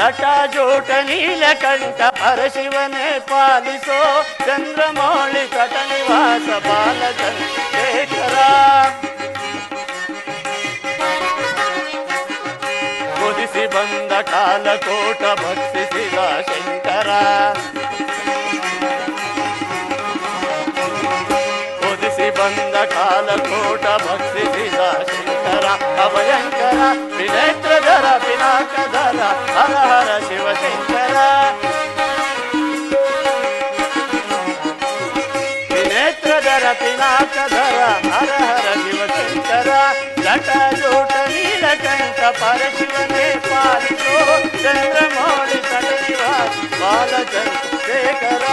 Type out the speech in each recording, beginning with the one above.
ಜಟಾಜೂಟ ನೀಲಕಂಠ ಪರಶಿವನೇ ಪಾಲಿಸೋ ಚಂದ್ರಮೌಳಿ ತಟ ನಿವಾಸ ಬಾಲಚಂದ್ರಶೇಖರ. ಕುದಿಸಿ ಬಂದ ಕಾಲಕೋಟ ಭಕ್ಷಿಸಿದ ಶಂಕರ. ಕುದಿಸಿ ಬಂದ ಕಾಲಕೋಟ ಭಕ್ಷಿಸಿದ ಶಂಕರ. ಅಭಯಂಕರ ವಿನೇತ್ರಧರ ಪಿನಾಕಧರ ಹರ ಹರ ಶಿವಶಂಕರ. ವಿನೇತ್ರಧರ ಪಿನಾಕಧರ ಹರ ಹರ ಶಿವಶಂಕರ. ಜಟಾಜೂಟ ನೀಲಕಂಠ ಪರಶಿವನೇ ಪಾಲಿಸೋ ಚಂದ್ರಮೌಳಿ ತಟ ನಿವಾಸ ಬಾಲಚಂದ್ರಶೇಖರ.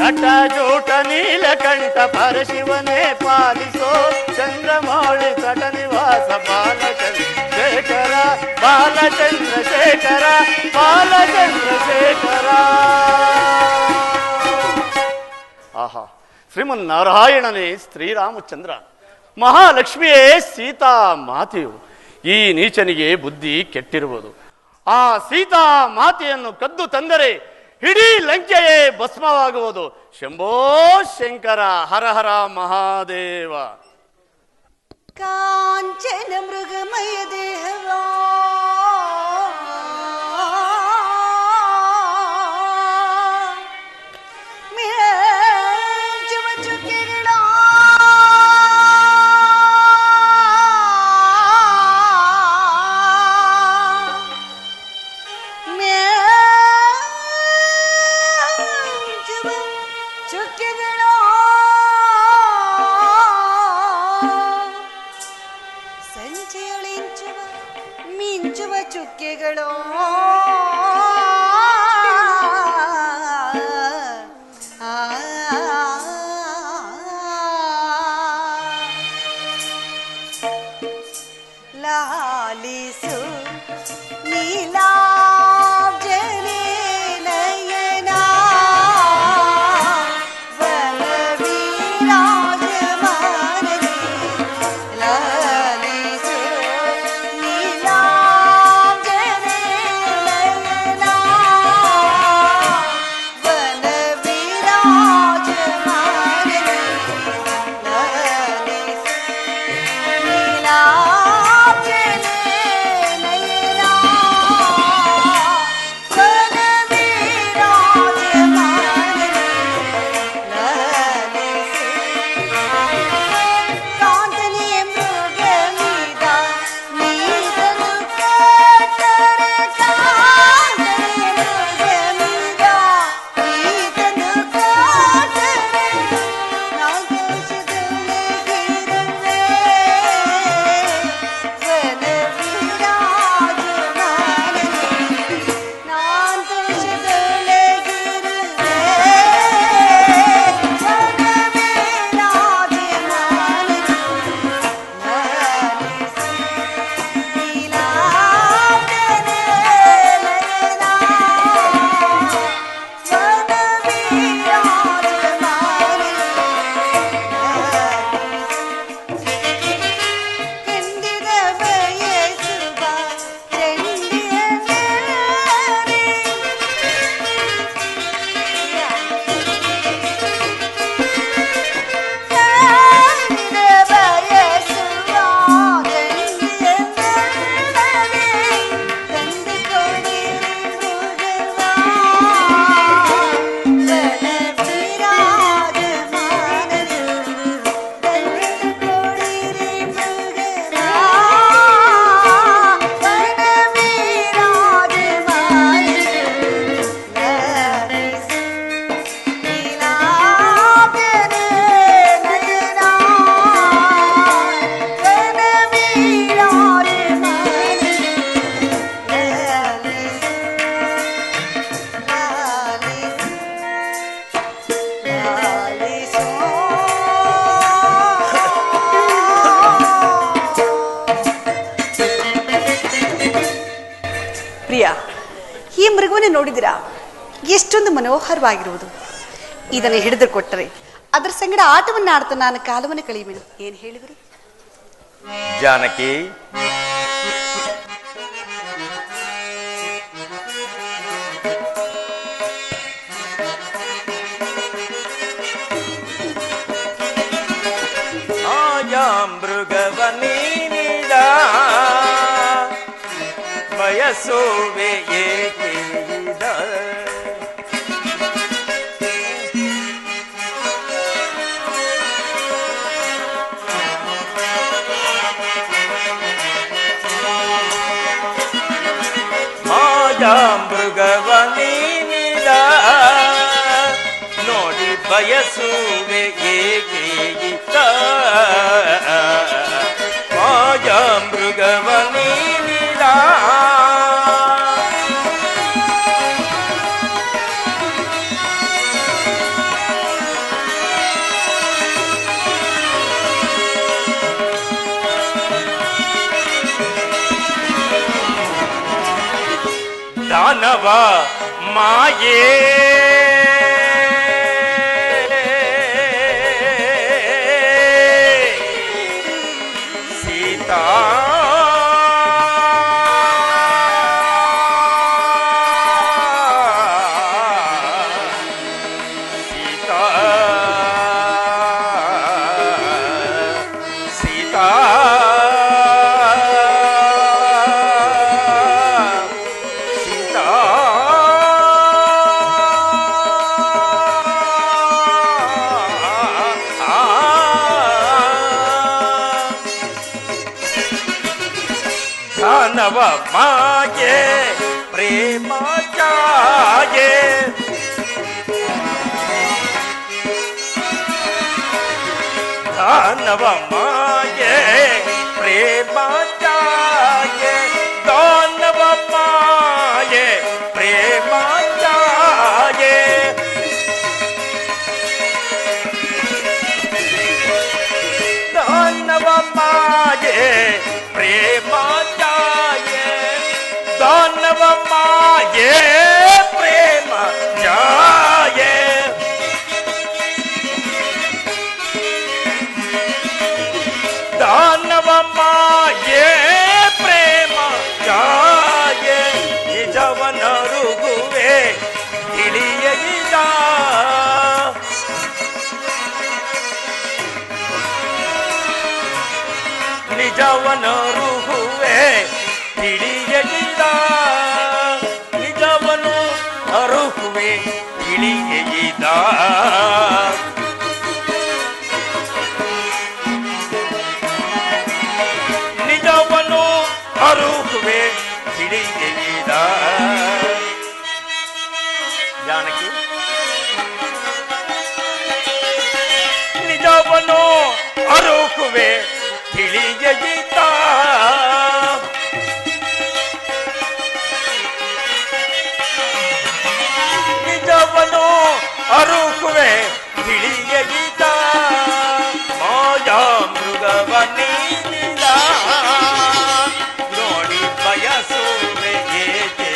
ಜಟಾಜೂಟ ನೀಲಕಂಠ ಪರಶಿವನೇ ಪಾಲಿಸೋ ಚಂದ್ರಮೌಳಿ ತಟ ನಿವಾಸ ಬಾಲಚಂದ್ರಶೇಖರ. ಬಾಲಚಂದ್ರಶೇಖರ ಬಾಲಚಂದ್ರಶೇಖರ. ಆಹಾ, ಶ್ರೀಮನ್ನಾರಾಯಣನೇ ಶ್ರೀರಾಮಚಂದ್ರ, ಮಹಾಲಕ್ಷ್ಮಿಯೇ ಸೀತಾ ಮಾತೆಯು. ಈ ನೀಚನಿಗೆ ಬುದ್ಧಿ ಕೆಟ್ಟಿರುವುದು. ಆ ಸೀತಾ ಮಾತೆಯನ್ನು ಕದ್ದು ತಂದರೆ ಇಡೀ ಲಂಕೆಯೇ ಭಸ್ಮವಾಗುವುದು. ಶಂಭೋ ಶಂಕರ ಹರ ಹರ ಮಹಾದೇವ. ಕಾಂಚನ ಮೃಗಮಯ ದೇವ ಚುಕ್ಕೆಗಳು ಲಾಲಿಸು ನೀಲಾ ಈ ಮೃಗವನ್ನು ನೋಡಿದಿರಾ? ಎಷ್ಟೊಂದು ಮನೋಹರವಾಗಿರುವುದು. ಇದನ್ನು ಹಿಡಿದು ಕೊಟ್ಟರೆ ಅದರ ಸಂಗಡ ಆಟವನ್ನ ಆಡ್ತಾ ನಾನು ಕಾಲವನ್ನು ಕಳೆಯುವೆನು. ಏನ್ ಹೇಳಿದ್ರು ಜಾನಕಿ? ಮೃಗವ ನೀನಿದ ಬಯಸುವೆ ಏಕೆ ಇದ? ಮಾಯಾ ಮೃಗವ ನೀನಿದ ನೋಡಿ ಬಯಸುವೆ ಏಕೆ ಇದ? ಮಾಯಾ ಮೃಗವ ನೀನಿದ ದಾನವ ಮಾಯೇ ಸೀತಾ ಸೀತಾ ಸೀತಾ ದಾನವ ಮಾಯೆ ಪ್ರೇಮ ಚಾಯೆ ದಾನವ ಮಾಯೆ ಪ್ರೇಮ ಚಾಯೆ ದಾನವ ಮಾಯೆ ಪ್ರೇಮ ಚಾಯೆ ದಾನವ ಮಾಯೆ ಪ್ರೇಮ ಚಾಯೆ ದಾನವ ಮಾಯೆ ಪ್ರೇಮ ಚಾಯೆ ದಾನವ ಮಾಯೆ ಪ್ರೇಮ ಚಾಯೆ ನಿಜವನರುಗುವೆ ತಿಳಿಯದ ನಿಜವನರುಗುವೆ ತಿಳಿಯದ ನಿಜವನು ಅರುಹುವೆ ತಿಳಿಯದ ನಿಜವನು ಅರುಹುವೆ ತಿಳಿಯದ ಜಾನಕಿ ನಿಜವನು ಅರುಹುವೆ ತಿಳಿಯದ ನಿಜವನು ಅರುಹುವೆ ತಿಳಿಯದ ಮಾಯಾ ಮೃಗವ ನೀನಿದ ನೋಡಿ ಬಯಸುವೆ ಏಕೆ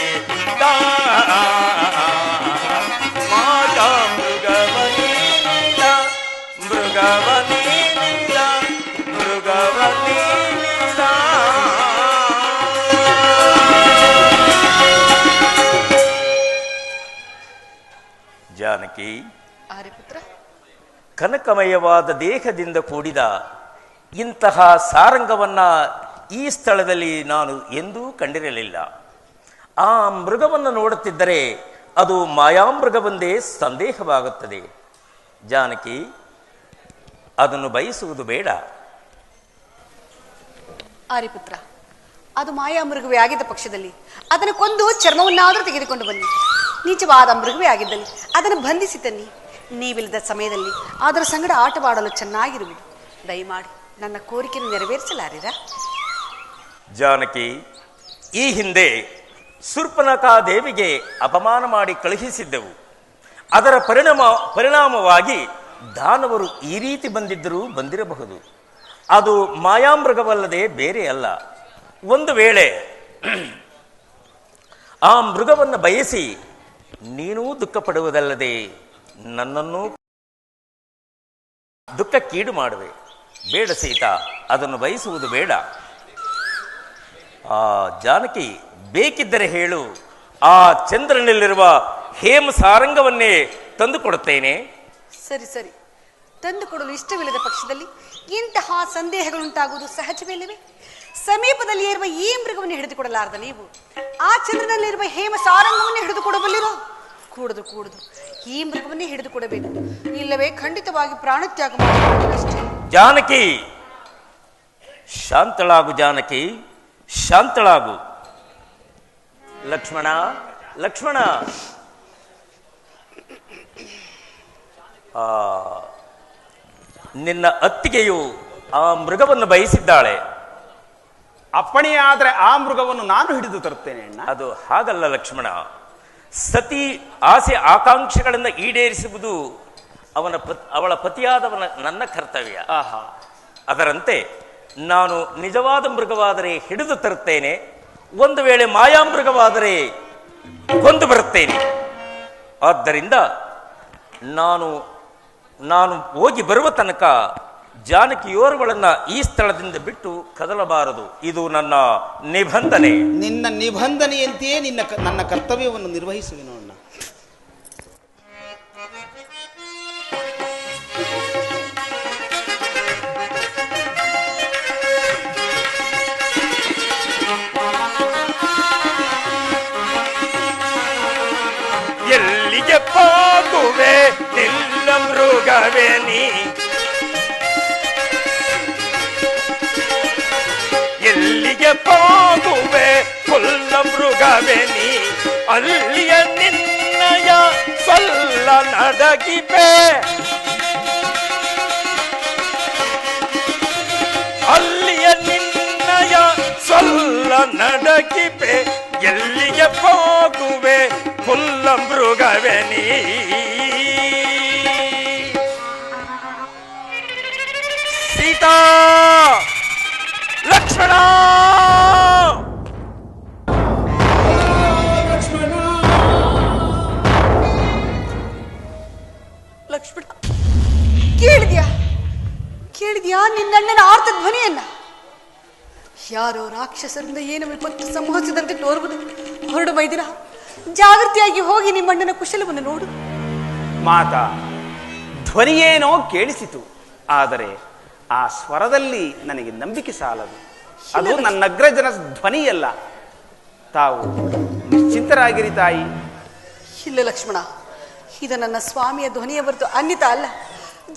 ಮಾಯಾ ಮೃಗವ ನೀನಿದ ಮೃಗವ ನೀನಿದ ಮೃಗವ ನೀನಿದ ಜಾನಕಿ ಆರ್ಯಪುತ್ರ, ಕನಕಮಯವಾದ ದೇಹದಿಂದ ಕೂಡಿದ ಇಂತಹ ಸಾರಂಗವನ್ನ ಈ ಸ್ಥಳದಲ್ಲಿ ನಾನು ಎಂದೂ ಕಂಡಿರಲಿಲ್ಲ. ಆ ಮೃಗವನ್ನು ನೋಡುತ್ತಿದ್ದರೆ ಅದು ಮಾಯಾಮೃಗವೆಂದೇ ಸಂದೇಹವಾಗುತ್ತದೆ. ಜಾನಕಿ, ಅದನ್ನು ಬಯಸುವುದು ಬೇಡ. ಆರ್ಯಪುತ್ರ, ಅದು ಮಾಯಾ ಮೃಗವೇ ಆಗಿದ್ದ ಪಕ್ಷದಲ್ಲಿ ಅದನ್ನು ಕೊಂದು ಚರ್ಮವನ್ನಾದರೂ ತೆಗೆದುಕೊಂಡು ಬನ್ನಿ. ನಿಜವಾದ ಮೃಗವೇ ಆಗಿದ್ದಲ್ಲಿ ಅದನ್ನು ಬಂಧಿಸಿ ತನ್ನಿ. ನೀವಿಲ್ಲದ ಸಮಯದಲ್ಲಿ ಅದರ ಸಂಗಡ ಆಟವಾಡಲು ಚೆನ್ನಾಗಿರುವುದು. ದಯಮಾಡಿ ನನ್ನ ಕೋರಿಕೆಯನ್ನು ನೆರವೇರಿಸಲಾರಿರಾ? ಜಾನಕಿ, ಈ ಹಿಂದೆ ಶೂರ್ಪನಖಾ ದೇವಿಗೆ ಅಪಮಾನ ಮಾಡಿ ಕಳುಹಿಸಿದ್ದೆವು. ಅದರ ಪರಿಣಾಮವಾಗಿ ದಾನವರು ಈ ರೀತಿ ಬಂದಿರಬಹುದು. ಅದು ಮಾಯಾಮೃಗವಲ್ಲದೆ ಬೇರೆ ಅಲ್ಲ. ಒಂದು ವೇಳೆ ಆ ಮೃಗವನ್ನು ಬಯಸಿ ನೀನೂ ದುಃಖ ಪಡುವುದಲ್ಲದೆ ನನ್ನನ್ನು ದುಃಖಕ್ಕೀಡು ಮಾಡುವೆ. ಬೇಡ ಸೀತಾ, ಅದನ್ನು ಬಯಸುವುದು ಬೇಡ. ಆ ಜಾನಕಿ, ಬೇಕಿದ್ದರೆ ಹೇಳು, ಆ ಚಂದ್ರನಲ್ಲಿರುವ ಹೇಮ ಸಾರಂಗವನ್ನೇ ತಂದು ಕೊಡುತ್ತೇನೆ. ಸರಿ ಸರಿ, ತಂದು ಕೊಡಲು ಇಷ್ಟವಿಲ್ಲದ ಪಕ್ಷದಲ್ಲಿ ಇಂತಹ ಸಂದೇಹಗಳುಂಟಾಗುವುದು ಸಹಜವಿಲ್ಲವೇ? ಸಮೀಪದಲ್ಲಿ ಇರುವ ಈ ಮೃಗವನ್ನು ಹಿಡಿದುಕೊಡಲಾರದ ನೀವು ಆ ಚಂದ್ರನಲ್ಲಿರುವ ಹೇಮ ಸಾರಂಗವನ್ನೇ ಹಿಡಿದುಕೊಡಬಲ್ಲಿರೋ? ಕೂಡದು ಕೂಡದು, ಈ ಮೃಗವನ್ನೇ ಹಿಡಿದುಕೊಡಬೇಕು, ಇಲ್ಲವೇ ಖಂಡಿತವಾಗಿ ಪ್ರಾಣತ್ಯಾಗ ಮಾಡಬೇಕಷ್ಟೇ. ಜಾನಕಿ, ಶಾಂತಳಾಗು ಜಾನಕಿ, ಶಾಂತಳಾಗು. ಲಕ್ಷ್ಮಣ, ಲಕ್ಷ್ಮಣ, ನಿನ್ನ ಅತ್ತಿಗೆಯು ಆ ಮೃಗವನ್ನು ಬಯಸಿದ್ದಾಳೆ. ಅಪ್ಪಣೆಯಾದರೆ ಆ ಮೃಗವನ್ನು ನಾನು ಹಿಡಿದು ತರುತ್ತೇನೆ ಅಣ್ಣ. ಅದು ಹಾಗಲ್ಲ ಲಕ್ಷ್ಮಣ. ಸತಿ ಆಸೆ ಆಕಾಂಕ್ಷೆಗಳನ್ನು ಈಡೇರಿಸುವುದು ಅವಳ ಪತಿಯಾದವನ ನನ್ನ ಕರ್ತವ್ಯ. ಆಹಾ, ಅದರಂತೆ ನಾನು ನಿಜವಾದ ಮೃಗವಾದರೆ ಹಿಡಿದು ತರುತ್ತೇನೆ, ಒಂದು ವೇಳೆ ಮಾಯಾಮೃಗವಾದರೆ ಕೊಂದು ಬರುತ್ತೇನೆ. ಆದ್ದರಿಂದ ನಾನು ಹೋಗಿ ಬರುವ ತನಕ ಜಾನಕಿಯೋರ್ವಳನ್ನ ಈ ಸ್ಥಳದಿಂದ ಬಿಟ್ಟು ಕದಲಬಾರದು. ಇದು ನನ್ನ ನಿಬಂಧನೆ. ನಿನ್ನ ನಿಬಂಧನೆಯಂತೆಯೇ ನನ್ನ ಕರ್ತವ್ಯವನ್ನು ನಿರ್ವಹಿಸುವೆನು ಅಣ್ಣ. ಎಲ್ಲಿಗೆ ಹೋಗುವೆ ನಿಲ್ಲ ಮೃಗವೇ ನೀ, ಎಲ್ಲಿಗೆ ಹೋಗುವೆ ಕುಲ್ಲ ಮೃಗವೇ ನೀ, ಅಲ್ಲಿಯ ನಿನ್ನಯ ಸೊಲ್ಲ ನಡಗಿಪೆ, ಅಲ್ಲಿಯ ನಿನ್ನಯ ಸೊಲ್ಲ ನಡಗಿಪೆ, ಎಲ್ಲಿಗೆ ಹೋಗುವೆ ಕುಲ್ಲ ಮೃಗವೇ ನೀ. ಸೀತಾ, ಲಕ್ಷ್ಮಣ, ಲಕ್ಷ್ಮಣ, ಕೇಳಿದ್ಯಾ ನಿನ್ನಣ್ಣನ ಆರ್ತ ಧ್ವನಿಯನ್ನ? ಯಾರೋ ರಾಕ್ಷಸರಿಂದ ಏನು ವಿಪತ್ತು ಸಂಭವಿಸಿದಂತೆ ತೋರುವುದು. ಹೊರಡು ಮೈದಿನ, ಜಾಗೃತಿಯಾಗಿ ಹೋಗಿ ನಿಮ್ಮಣ್ಣನ ಕುಶಲವನ್ನು ನೋಡು. ಮಾತಾ, ಧ್ವನಿಯೇನೋ ಕೇಳಿಸಿತು, ಆದರೆ ಆ ಸ್ವರದಲ್ಲಿ ನನಗೆ ನಂಬಿಕೆ ಸಾಲದು. ಅದು ನನ್ನ ಅಗ್ರಜನ ಧ್ವನಿಯಲ್ಲ. ತಾವು ನಿಶ್ಚಿಂತರಾಗಿರಿ ತಾಯಿ. ಇಲ್ಲ ಲಕ್ಷ್ಮಣ, ಇದು ನನ್ನ ಸ್ವಾಮಿಯ ಧ್ವನಿಯ ಹೊರತು ಅನ್ಯತಾ ಅಲ್ಲ.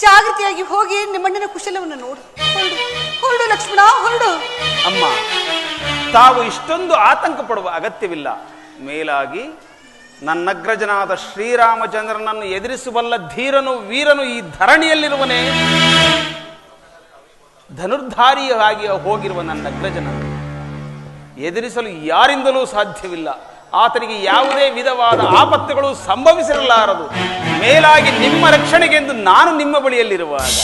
ಜಾಗೃತಿಯಾಗಿ ಹೋಗಿ ನಿಮ್ಮಣ್ಣನ ಕುಶಲವನ್ನು ನೋಡು. ಹೊರಡು ಲಕ್ಷ್ಮಣ, ಹೊರಡು. ಅಮ್ಮ, ತಾವು ಇಷ್ಟೊಂದು ಆತಂಕ ಪಡುವ ಅಗತ್ಯವಿಲ್ಲ. ಮೇಲಾಗಿ ನನ್ನಗ್ರಜನಾದ ಶ್ರೀರಾಮಚಂದ್ರನನ್ನು ಎದುರಿಸಬಲ್ಲ ಧೀರನು ವೀರನು ಈ ಧರಣಿಯಲ್ಲಿರುವನೇ. ಧನುರ್ಧಾರಿಯಾಗಿ ಹೋಗಿರುವ ನನ್ನಗ್ರಜನ ಎದುರಿಸಲು ಯಾರಿಂದಲೂ ಸಾಧ್ಯವಿಲ್ಲ. ಆತನಿಗೆ ಯಾವುದೇ ವಿಧವಾದ ಆಪತ್ತುಗಳು ಸಂಭವಿಸಿರಲಾರದು. ಮೇಲಾಗಿ ನಿಮ್ಮ ರಕ್ಷಣೆಗೆಂದು ನಾನು ನಿಮ್ಮ ಬಳಿಯಲ್ಲಿರುವಾಗ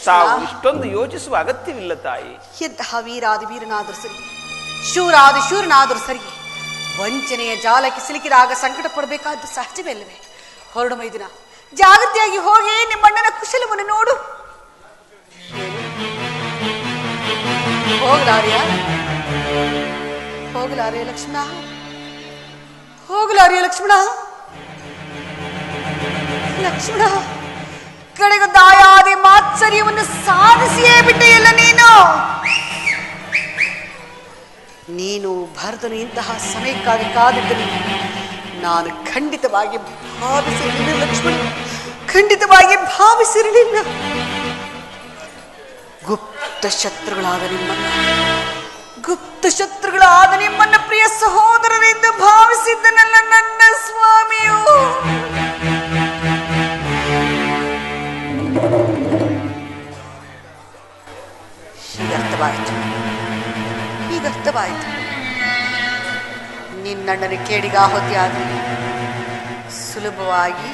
ತಾವು ಇಷ್ಟೊಂದು ಯೋಚಿಸುವ ಅಗತ್ಯವಿಲ್ಲ ತಾಯಿ. ಎಂತಹ ವೀರಾದಿ ವೀರನಾದರೂ ಸರಿ, ಶೂರಾದಿ ಶೂರನಾದರೂ ಸರಿ, ವಂಚನೆಯ ಜಾಲಕ್ಕೆ ಸಿಲುಕಿದಾಗ ಸಂಕಟ ಪಡಬೇಕಾದ್ದು ಸಹಜವಲ್ಲವೇ? ಹೊರಡು ಮೈದಿನ, ಜಾಗೃತಿಯಾಗಿ ಹೋಗಿ ನಿಮ್ಮಣ್ಣನ ಕುಶಲವನ್ನು ನೋಡು. ಹೋಗಲಾರೆಯ ಹೋಗಲಾರೆಯ ಲಕ್ಷ್ಮಣ, ಹೋಗಲಾರೆಯ ಲಕ್ಷ್ಮಣ. ಲಕ್ಷ್ಮಣ, ಕಡೆಗೂ ದಾಯಾದಿ ಮಾತ್ಸರ್ಯವನ್ನು ಸಾಧಿಸಿಯೇ ಬಿಟ್ಟೆಯಲ್ಲ ನೀನು ಭರತನು ಇಂತಹ ಸಮಯಕ್ಕಾಗಿ ಕಾದಿದ್ದಲ್ಲಿ ನಾನು ಖಂಡಿತವಾಗಿ ಭಾವಿಸಿರಲಿಲ್ಲ ಲಕ್ಷ್ಮಣ, ಖಂಡಿತವಾಗಿ ಭಾವಿಸಿರಲಿಲ್ಲ. ಗುಪ್ತ ಶತ್ರುಗಳಾದ ನಿಮ್ಮನ್ನ ಪ್ರಿಯ ಸಹೋದರರೆಂದು ಭಾವಿಸಿದ್ದನಲ್ಲ ನನ್ನ ಸ್ವಾಮಿಯು. ಹೀಗರ್ಥವಾಯಿತು. ನಿನ್ನಣ್ಣನ ಕೇಡಿಗಾಹುತಿಯಾದರೆ ಸುಲಭವಾಗಿ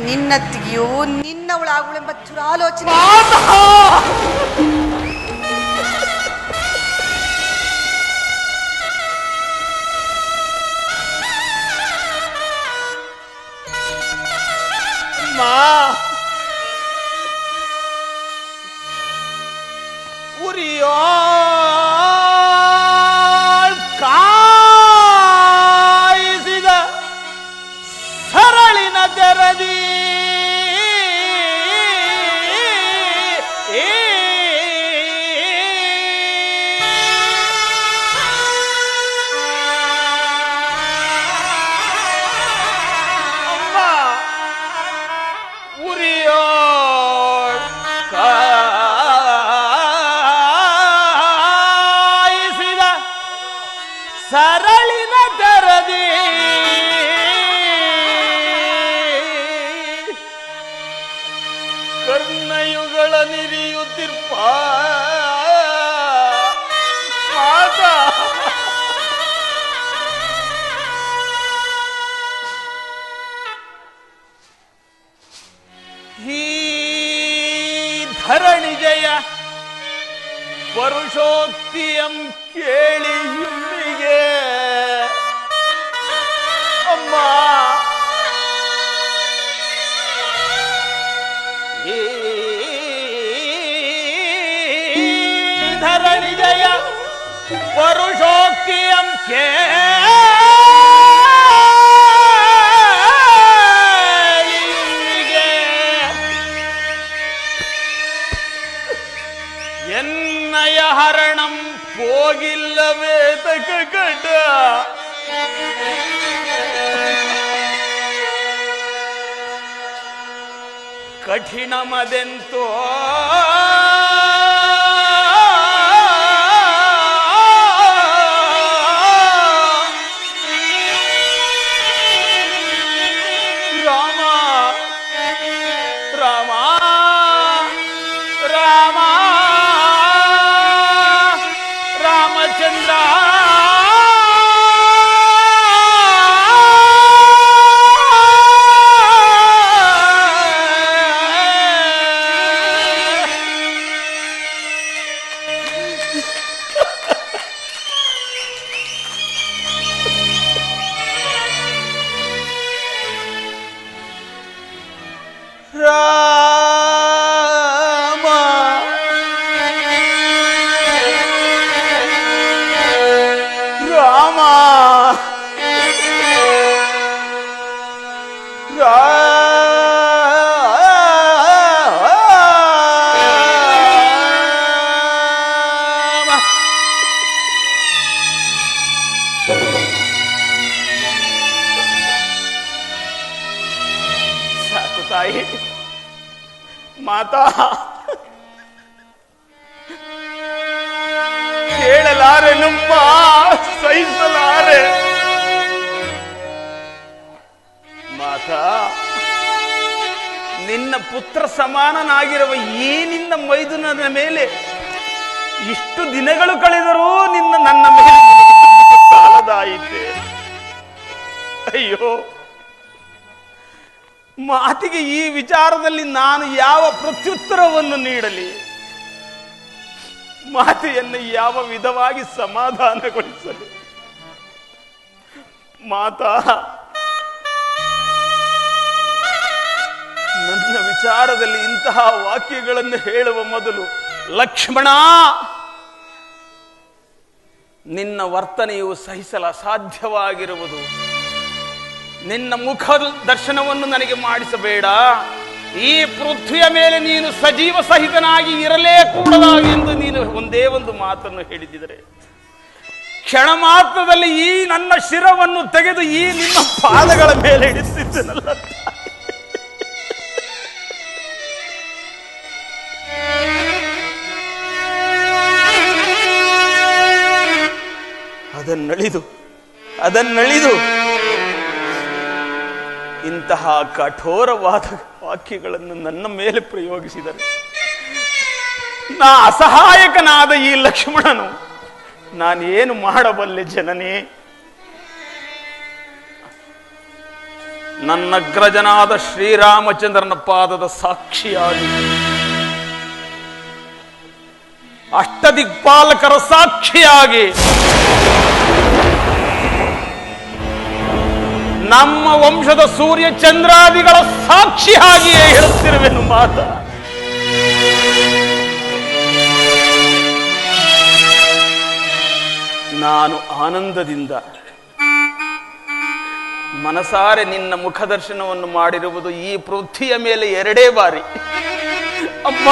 ನಿನ್ನತ್ತಿಗೆಯೂ ನಿನ್ನವಳಾಗುಳೆಂಬ ದುರಾಲೋಚನೆ. ಉರಿಯೋ ಸರಳಿನ ತೆರದಿ ಅಮ್ಮ ಉರಿಯೋ ಕಾಯಿಸಿದ ಸರಳಿನ ತೆರದಿ ಕರ್ಣಯುಗಳ ನಿರಿಯುತ್ತಿರ್ಪ ಮಾತಾ ಈ ಧರಣಿ ಜಯ ಪರುಷೋಕ್ತಿಯಂ ಕೇಳಿ ಇಲ್ಲಿಗೆ ಅಮ್ಮ ಧರಣಿ ಜಯ ಪರುಷೋಕ್ತಿಯಂ ಕೇಳಿಗೆ ಎನ್ನಯ ಹರಣಂ ಹೋಗಿಲ್ಲವೇ ತಕಟ ಕಠಿಣಮದೆಂತೋ ರಾಮ ರಾಮ ರಾಮ ರಾಮಚಂದ್ರ ರಾಮ ರಾಮ ಸಾಕು ತಾಯಿ ಮಾತಾ ಕೇಳಲಾರೆ ನಮ್ಮ ಸಹಿಸಲಾರೆ ಮಾತಾ ನಿನ್ನ ಪುತ್ರ ಸಮಾನನಾಗಿರುವ ಈ ನಿನ್ನ ಮೈದುನನ ಮೇಲೆ ಇಷ್ಟು ದಿನಗಳು ಕಳೆದರೂ ನನ್ನ ಮೇಲೆ ನಂಬಿಕೆ ಸಾಲದಾಯಿತೆ. ಅಯ್ಯೋ, ಮಾತಿಗೆ ಈ ವಿಚಾರದಲ್ಲಿ ನಾನು ಯಾವ ಪ್ರತ್ಯುತ್ತರವನ್ನು ನೀಡಲಿ? ಮಾತೆಯನ್ನು ಯಾವ ವಿಧವಾಗಿ ಸಮಾಧಾನಗೊಳಿಸಲಿ? ಮಾತಾ, ನನ್ನ ವಿಚಾರದಲ್ಲಿ ಇಂತಹ ವಾಕ್ಯಗಳನ್ನು ಹೇಳುವ ಮೊದಲು, ಲಕ್ಷ್ಮಣ, ನಿನ್ನ ವರ್ತನೆಯು ಸಹಿಸಲು ಅಸಾಧ್ಯವಾಗಿರುವುದು. ನಿನ್ನ ಮುಖ ದರ್ಶನವನ್ನು ನನಗೆ ಮಾಡಿಸಬೇಡ. ಈ ಪೃಥ್ವಿಯ ಮೇಲೆ ನೀನು ಸಜೀವ ಸಹಿತನಾಗಿ ಇರಲೇ ಕೂಡದಾಗೆಂದು ನೀನು ಒಂದೇ ಒಂದು ಮಾತನ್ನು ಹೇಳಿದ್ದರೆ, ಕ್ಷಣ ಮಾತ್ರದಲ್ಲಿ ಈ ನನ್ನ ಶಿರವನ್ನು ತೆಗೆದು ಈ ನಿನ್ನ ಪಾದಗಳ ಮೇಲೆ ಇಡಿಸಿದ್ದನಲ್ಲ. ಅದನ್ನಳಿದು ಇಂತಹ ಕಠೋರವಾದ ವಾಕ್ಯಗಳನ್ನು ನನ್ನ ಮೇಲೆ ಪ್ರಯೋಗಿಸಿದರೆ ನಾ ಅಸಹಾಯಕನಾದ ಈ ಲಕ್ಷ್ಮಣನು ನಾನೇನು ಮಾಡಬಲ್ಲೆ ಜನನೇ? ನನ್ನಗ್ರಜನಾದ ಶ್ರೀರಾಮಚಂದ್ರನ ಪಾದದ ಸಾಕ್ಷಿಯಾಗಿ, ಅಷ್ಟದಿಕ್ಪಾಲಕರ ಸಾಕ್ಷಿಯಾಗಿ, ನಮ್ಮ ವಂಶದ ಸೂರ್ಯ ಚಂದ್ರಾದಿಗಳ ಸಾಕ್ಷಿಯಾಗಿಯೇ ಹೇಳುತ್ತಿರುವೆನು ಮಾತ. ನಾನು ಆನಂದದಿಂದ ಮನಸಾರೆ ನಿನ್ನ ಮುಖದರ್ಶನವನ್ನು ಮಾಡಿರುವುದು ಈ ಪೃಥ್ವಿಯ ಮೇಲೆ 2 ಬಾರಿ. ಅಮ್ಮ,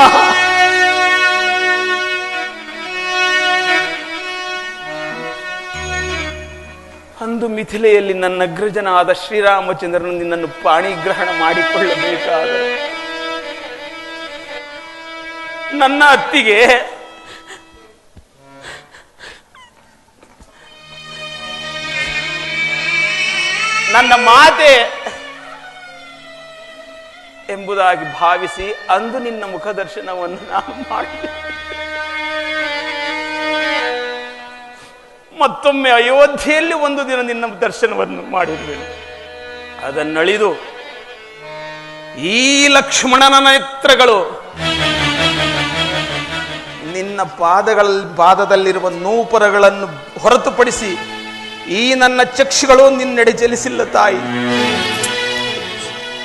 ಅಂದು ಮಿಥಿಲೆಯಲ್ಲಿ ನನ್ನ ಅಗ್ರಜನಾದ ಶ್ರೀರಾಮಚಂದ್ರನು ನಿನ್ನನ್ನು ಪಾಣಿಗ್ರಹಣ ಮಾಡಿಕೊಳ್ಳಬೇಕಾದರೆ ನನ್ನ ಅತ್ತಿಗೆ ನನ್ನ ಮಾತೆ ಎಂಬುದಾಗಿ ಭಾವಿಸಿ ಅಂದು ನಿನ್ನ ಮುಖದರ್ಶನವನ್ನು ನಾನು ಮಾಡಿದೆ. ಮತ್ತೊಮ್ಮೆ ಅಯೋಧ್ಯೆಯಲ್ಲಿ ಒಂದು ದಿನ ನಿನ್ನ ದರ್ಶನವನ್ನು ಮಾಡಿರುವೆನು. ಅದನ್ನಳಿದು ಈ ಲಕ್ಷ್ಮಣನ ನೇತ್ರಗಳು ನಿನ್ನ ಪಾದದಲ್ಲಿರುವ ನೂಪುರಗಳನ್ನು ಹೊರತುಪಡಿಸಿ ಈ ನನ್ನ ಚಕ್ಷುಗಳು ನಿನ್ನೆಡೆ ಚಲಿಸಿಲ್ಲ ತಾಯಿ.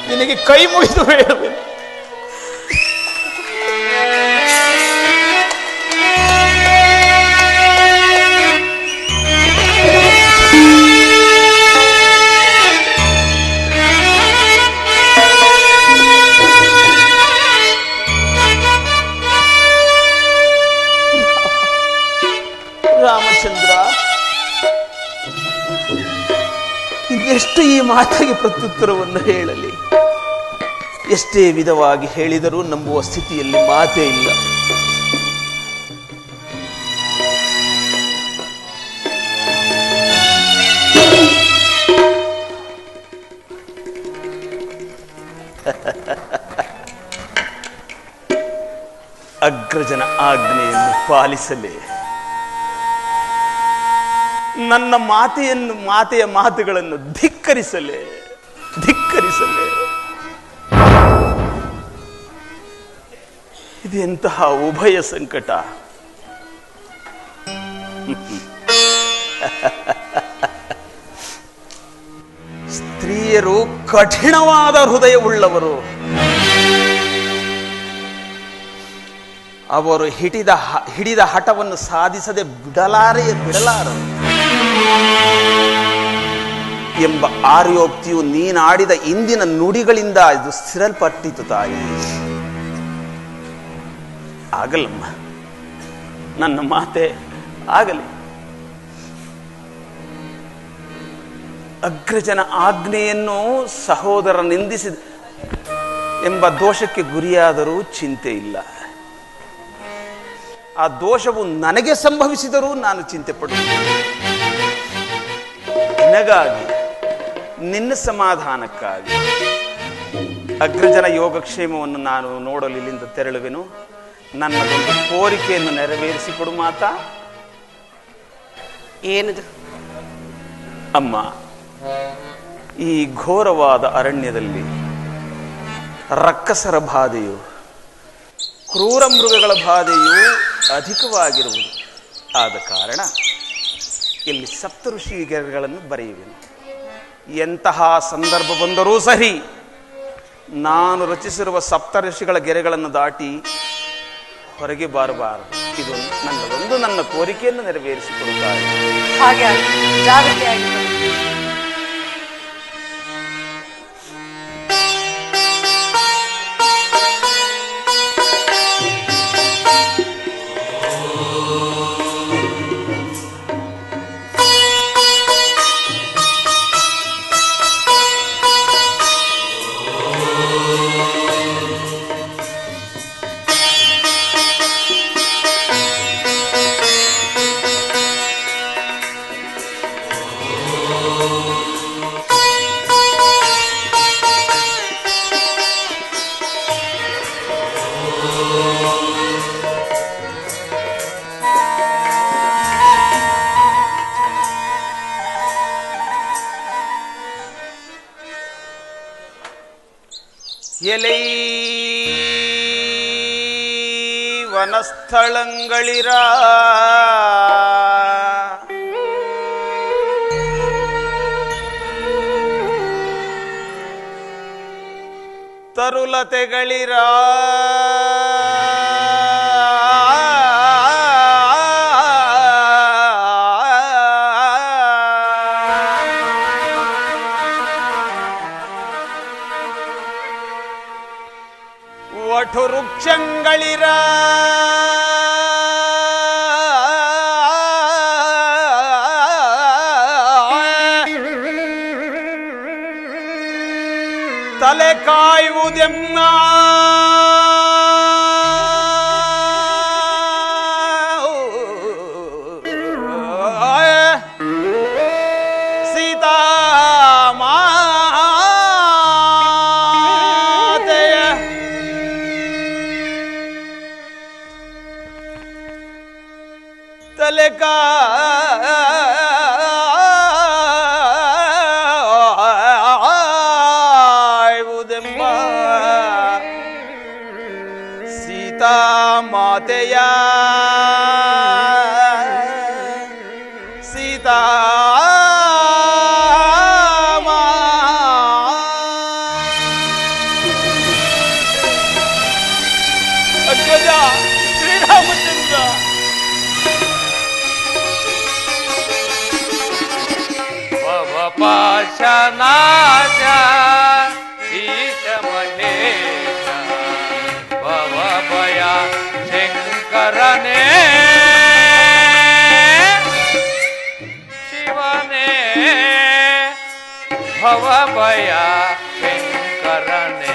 ನಿನಗೆ ಕೈ ಮುಗಿದು ಹೇಳುವೆನು. ರಾಮಚಂದ್ರ, ಇನ್ನೆಷ್ಟು ಈ ಮಾತಿಗೆ ಪ್ರತ್ಯುತ್ತರವನ್ನು ಹೇಳಲಿ? ಎಷ್ಟೇ ವಿಧವಾಗಿ ಹೇಳಿದರೂ ನಂಬುವ ಸ್ಥಿತಿಯಲ್ಲಿ ಮಾತೇ ಇಲ್ಲ. ಅಗ್ರಜನ ಆಜ್ಞೆಯನ್ನು ಪಾಲಿಸಲೇ, ನನ್ನ ಮಾತೆಯ ಮಾತುಗಳನ್ನು ಧಿಕ್ಕರಿಸಲೇ ಇದೆಂತಹ ಉಭಯ ಸಂಕಟ. ಸ್ತ್ರೀಯರು ಕಠಿಣವಾದ ಹೃದಯವುಳ್ಳವರು. ಅವರು ಹಿಡಿದ ಹಠವನ್ನು ಸಾಧಿಸದೆ ಬಿಡಲಾರರು ಎಂಬ ಆರ್ಯೋಕ್ತಿಯು ನೀನಾಡಿದ ಇಂದಿನ ನುಡಿಗಳಿಂದ ಇದು ಸ್ಥಿರಲ್ಪಟ್ಟಿತು ತಾಯಿ. ಆಗಲ್ಲಮ್ಮ, ನನ್ನ ಮಾತೆ ಆಗಲಿ. ಅಗ್ರಜನ ಆಜ್ಞೆಯನ್ನು ಸಹೋದರ ನಿಂದಿಸಿದ ಎಂಬ ದೋಷಕ್ಕೆ ಗುರಿಯಾದರೂ ಚಿಂತೆ ಇಲ್ಲ. ಆ ದೋಷವು ನನಗೆ ಸಂಭವಿಸಿದರೂ ನಾನು ಚಿಂತೆ ಪಡುತ್ತೇನೆ. ನಿನಗಾಗಿ, ನಿನ್ನ ಸಮಾಧಾನಕ್ಕಾಗಿ ಅಗ್ರಜನ ಯೋಗಕ್ಷೇಮವನ್ನು ನಾನು ನೋಡಲು ಇಲ್ಲಿಂದ ತೆರಳುವೆನು. ನನ್ನದೊಂದು ಕೋರಿಕೆಯನ್ನು ನೆರವೇರಿಸಿಕೊಡು ಮಾತಾ. ಏನದು? ಅಮ್ಮ, ಈ ಘೋರವಾದ ಅರಣ್ಯದಲ್ಲಿ ರಕ್ಕಸರ ಬಾಧೆಯು, ಕ್ರೂರ ಮೃಗಗಳ ಬಾಧೆಯು ಅಧಿಕವಾಗಿರುವುದು. ಆದ ಕಾರಣ ಇಲ್ಲಿ ಸಪ್ತಋಷಿಗಳನ್ನು ಬರೆಯುವೆನು. ಎಂತಹ ಸಂದರ್ಭ ಬಂದರೂ ಸರಿ, ನಾನು ರಚಿಸಿರುವ ಸಪ್ತಋಷಿಗಳ ಗೆರೆಗಳನ್ನು ದಾಟಿ ಹೊರಗೆ ಬಾರಬಾರದು. ಇದು ನನ್ನ ಕೋರಿಕೆಯನ್ನು ನೆರವೇರಿಸಿಕೊಡುತ್ತಾರೆ. ಹಾಗೆ ಜಾಗ್ರತೆಯಾಗಿ ಎಲೈ ವನಸ್ಥಳಂಗಳಿರ ತರುಲತೆಗಳಿರ ವಟು ವೃಕ್ಷಗಳಿರ ತಲೆ ಕಾಯುವುದೆನ್ನ ಕಾಯುವುದೆಂಬ ಸೀತಾ ಮಾತೆಯ ಸೀತಾ ಅಗ್ಗಜ ಶ್ರೀರಾಮಚಂದ್ರ ಪಾಶನಾಶ ಈಶ ಮಹೇಶ ಭವ ಭಯ ಶಂಕರನೇ ಶಿವನೇ ಭವ ಭಯ ಶಂಕರನೇ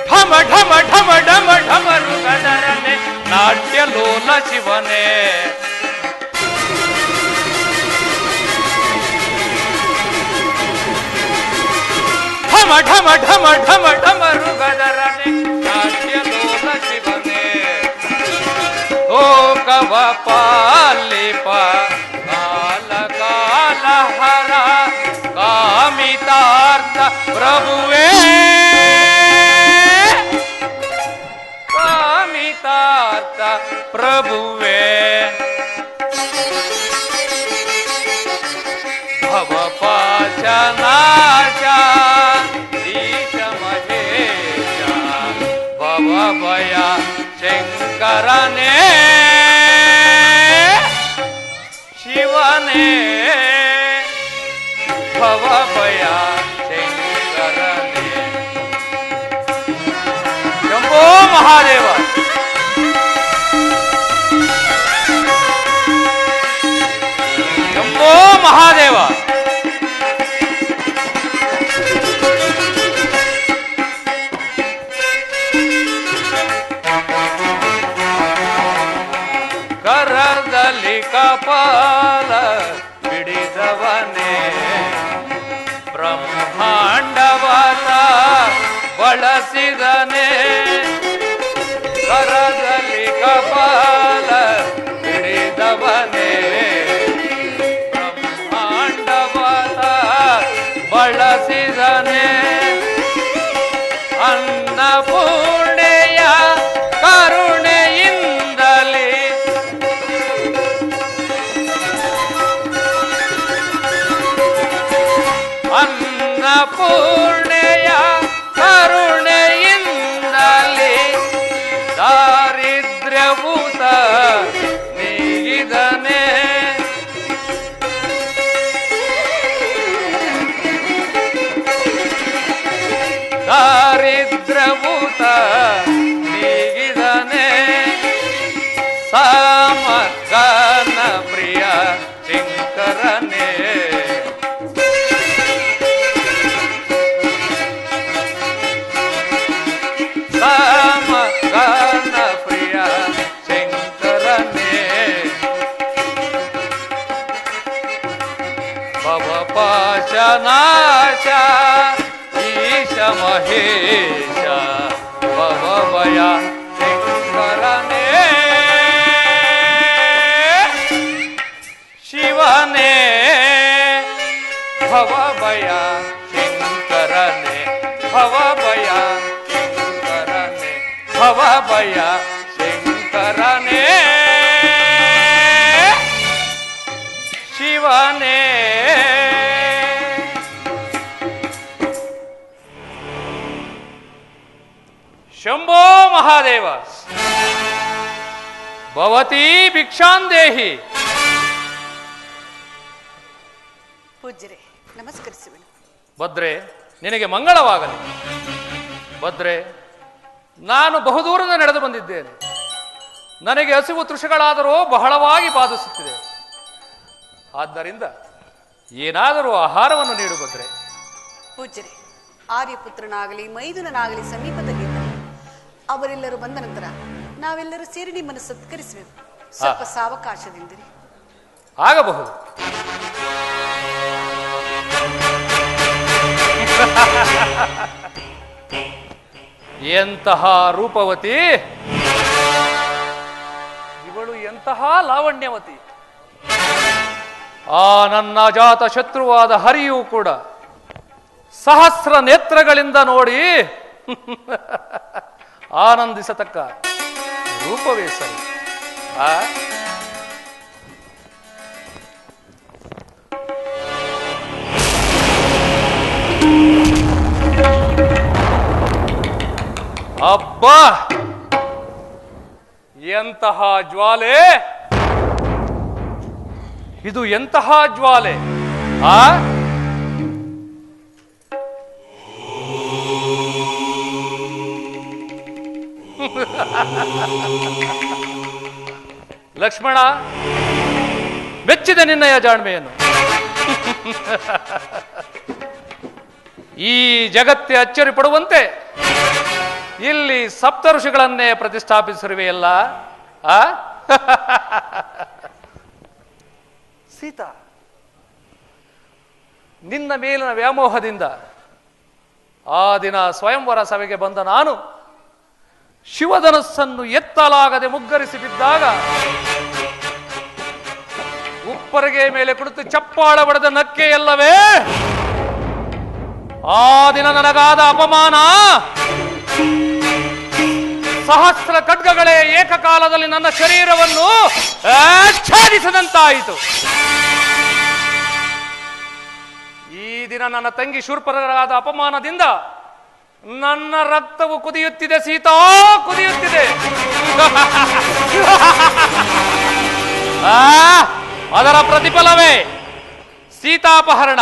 ಢಮ ಢಮ ಢಮ ಢಮ ಢಮರು ಗದರನೆ ನಾಟ್ಯ ಲೋಲ ಶಿವನೇ ಢಮ ಢಮ ಢಮ ಢಮ ಢಮರು ಗದರನೆ ನಾಟ್ಯ ಲೋಲ ಶಿವನೇ ಲೋಕವ ಪಾಲಿಪ ಕಾಲ ಕಾಲ ಹರ ಕಾಮಿತಾರ್ಥ ಪ್ರಭುವೇ ಕಾಮಿತಾರ್ಥ ಪ್ರಭುವೇ ಭವ ಪಾಶನಾಶ ಈಶ ಮಹೇಶ ಭವ ಭಯ ಶಂಕರನೇ ಶಿವನೇ ಭವ ಭಯ ಶಂಕರನೇ ಶಂಭೋ ಮಹಾದೇವ ಶಂಭೋ ಮಹಾದೇವ ಕರದಲ್ಲಿ ಕಪಾಲ ಬಿಡಿದವನೇ ಬ್ರಹ್ಮಾಂಡವಾದ ಬಳಸಿದನೇ ಕರದಲ್ಲಿ ಕಪಾಲ ಬಿಡಿದವನೇ ಬ್ರಹ್ಮಾಂಡವಾದ ಬಳಸಿದನೇ ಅನ್ನಪೂರ್ಣೆಯ ಕರುಣೆಯಿಂದಲೇ ಅನ್ನಪೂರ್ಣೆಯ ಕರುಣೆಯಿಂದಲೇ ದಾರಿದ್ರ್ಯಭೂತ ನೀಗಿದನೇ ದಾರಿದ್ರ್ಯಭೂತ ನೀಗಿದನೇ ಸಮಗಾನ ಪ್ರಿಯ ಶಂಕರನೇ ಸಮಗಾನ ಪ್ರಿಯ ಶಂಕರನೇ ಭವ ಪಾಶನಾಶ ಈಶ ಮಹೇಶ ಭವ ಭಯ ಶಂಕರನೇ ಶಿವನೇ ಭವ ಭಯ ಶಂಕರನೇ ಭವ ಭಯ ಶಂಕರನೇ ಭವ ಭಯ ಶಂಕರನೇ ಶಿವನೇ ಶಂಭೋ ಮಹಾದೇವ ಭವತಿ ಭಿಕ್ಷಾಂದೇಹಿ ಪೂಜ್ಯರೇ ನಮಸ್ಕರಿಸುವೆನು. ಭದ್ರೆ ನಿನಗೆ ಮಂಗಳವಾಗಲಿ. ಭದ್ರೆ, ನಾನು ಬಹುದೂರದ ನಡೆದು ಬಂದಿದ್ದೇನೆ. ನನಗೆ ಹಸಿವು ತೃಷಗಳಾದರೂ ಬಹಳವಾಗಿ ಬಾಧಿಸುತ್ತಿದೆ. ಆದ್ದರಿಂದ ಏನಾದರೂ ಆಹಾರವನ್ನು ನೀಡು ಭದ್ರೆ. ಪೂಜ್ಯರೇ, ಆರ್ಯಪುತ್ರನಾಗಲಿ ಮೈದುನನಾಗಲಿ ಸಮೀಪದಲ್ಲಿದ್ದರು. ಅವರೆಲ್ಲರೂ ಬಂದ ನಂತರ ನಾವೆಲ್ಲರೂ ಸೇರಿ ನಿಮ್ಮನ್ನು ಸತ್ಕರಿಸಬೇಕು. ಸ್ವಲ್ಪ ಸಾವಕಾಶದಿಂದಿರಿ. ಆಗಬಹುದು. ಎಂತಹ ರೂಪವತಿ ಇವಳು, ಎಂತಹ ಲಾವಣ್ಯವತಿ. ಆ ನನ್ನ ಜಾತ ಶತ್ರುವಾದ ಹರಿಯೂ ಕೂಡ ಸಹಸ್ರ ನೇತ್ರಗಳಿಂದ ನೋಡಿ ಆನಂದಿಸತಕ್ಕ ರೂಪವೇ ಸರಿ. ಅಬ್ಬಾ, ಎಂತಹ ಜ್ವಾಲೆ ಇದು, ಎಂತಹ ಜ್ವಾಲೆ! ಲಕ್ಷ್ಮಣ, ಮೆಚ್ಚಿದ ನಿನ್ನಯ ಜಾಣ್ಮೆಯನ್ನು. ಈ ಜಗತ್ತೇ ಅಚ್ಚರಿ ಪಡುವಂತೆ ಇಲ್ಲಿ ಸಪ್ತ ಋಷಿಗಳನ್ನೇ ಪ್ರತಿಷ್ಠಾಪಿಸಿರುವೆಯಲ್ಲ. ಸೀತಾ, ನಿನ್ನ ಮೇಲಿನ ವ್ಯಾಮೋಹದಿಂದ ಆ ದಿನ ಸ್ವಯಂವರ ಸಭೆಗೆ ಬಂದ ನಾನು ಶಿವಧನಸ್ಸನ್ನು ಎತ್ತಲಾಗದೆ ಮುಗ್ಗರಿಸಿ ಬಿದ್ದಾಗ ಉಪ್ಪರಿಗೆ ಮೇಲೆ ಕುಳಿತು ಚಪ್ಪಾಳ ಬಡದ ನಕ್ಕೆಯಲ್ಲವೇ ಆ ದಿನ ನನಗಾದ ಅಪಮಾನ. ಸಹಸ್ರ ಖಡ್ಗಗಳೇ ಏಕಕಾಲದಲ್ಲಿ ನನ್ನ ಶರೀರವನ್ನು ಛೇದಿಸದಂತಾಯಿತು. ಈ ದಿನ ನನ್ನ ತಂಗಿ ಶೂರ್ಪನಗಾದ ಅಪಮಾನದಿಂದ ನನ್ನ ರಕ್ತವು ಕುದಿಯುತ್ತಿದೆ ಸೀತಾ, ಕುದಿಯುತ್ತಿದೆ. ಅದರ ಪ್ರತಿಫಲವೇ ಸೀತಾಪಹರಣ.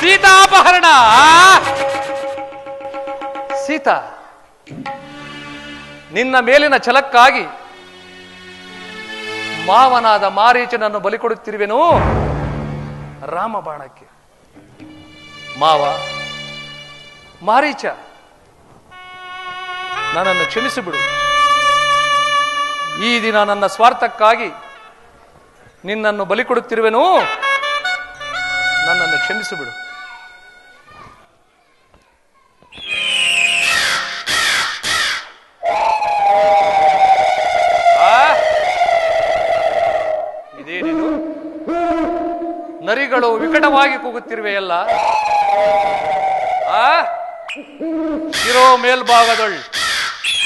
ಸೀತಾಪಹರಣ. ಸೀತಾ, ನಿನ್ನ ಮೇಲಿನ ಛಲಕ್ಕಾಗಿ ಮಾವನಾದ ಮಾರೀಚನನ್ನು ಬಲಿ ಕೊಡುತ್ತಿರುವೆನು ರಾಮಬಾಣಕ್ಕೆ. ಮಾವ ಮಾರೀಚ, ನನ್ನನ್ನು ಕ್ಷಮಿಸಿಬಿಡು. ಈ ದಿನ ನನ್ನ ಸ್ವಾರ್ಥಕ್ಕಾಗಿ ನಿನ್ನನ್ನು ಬಲಿ ಕೊಡುತ್ತಿರುವೆನು, ನನ್ನನ್ನು ಕ್ಷಮಿಸಿಬಿಡು. ಇದೇನಿದು? ನರಿಗಳು ವಿಕಟವಾಗಿ ಕೂಗುತ್ತಿರುವೆಯಲ್ಲ. ಶಿರೋ ಮೇಲ್ಭಾಗದೊಳ್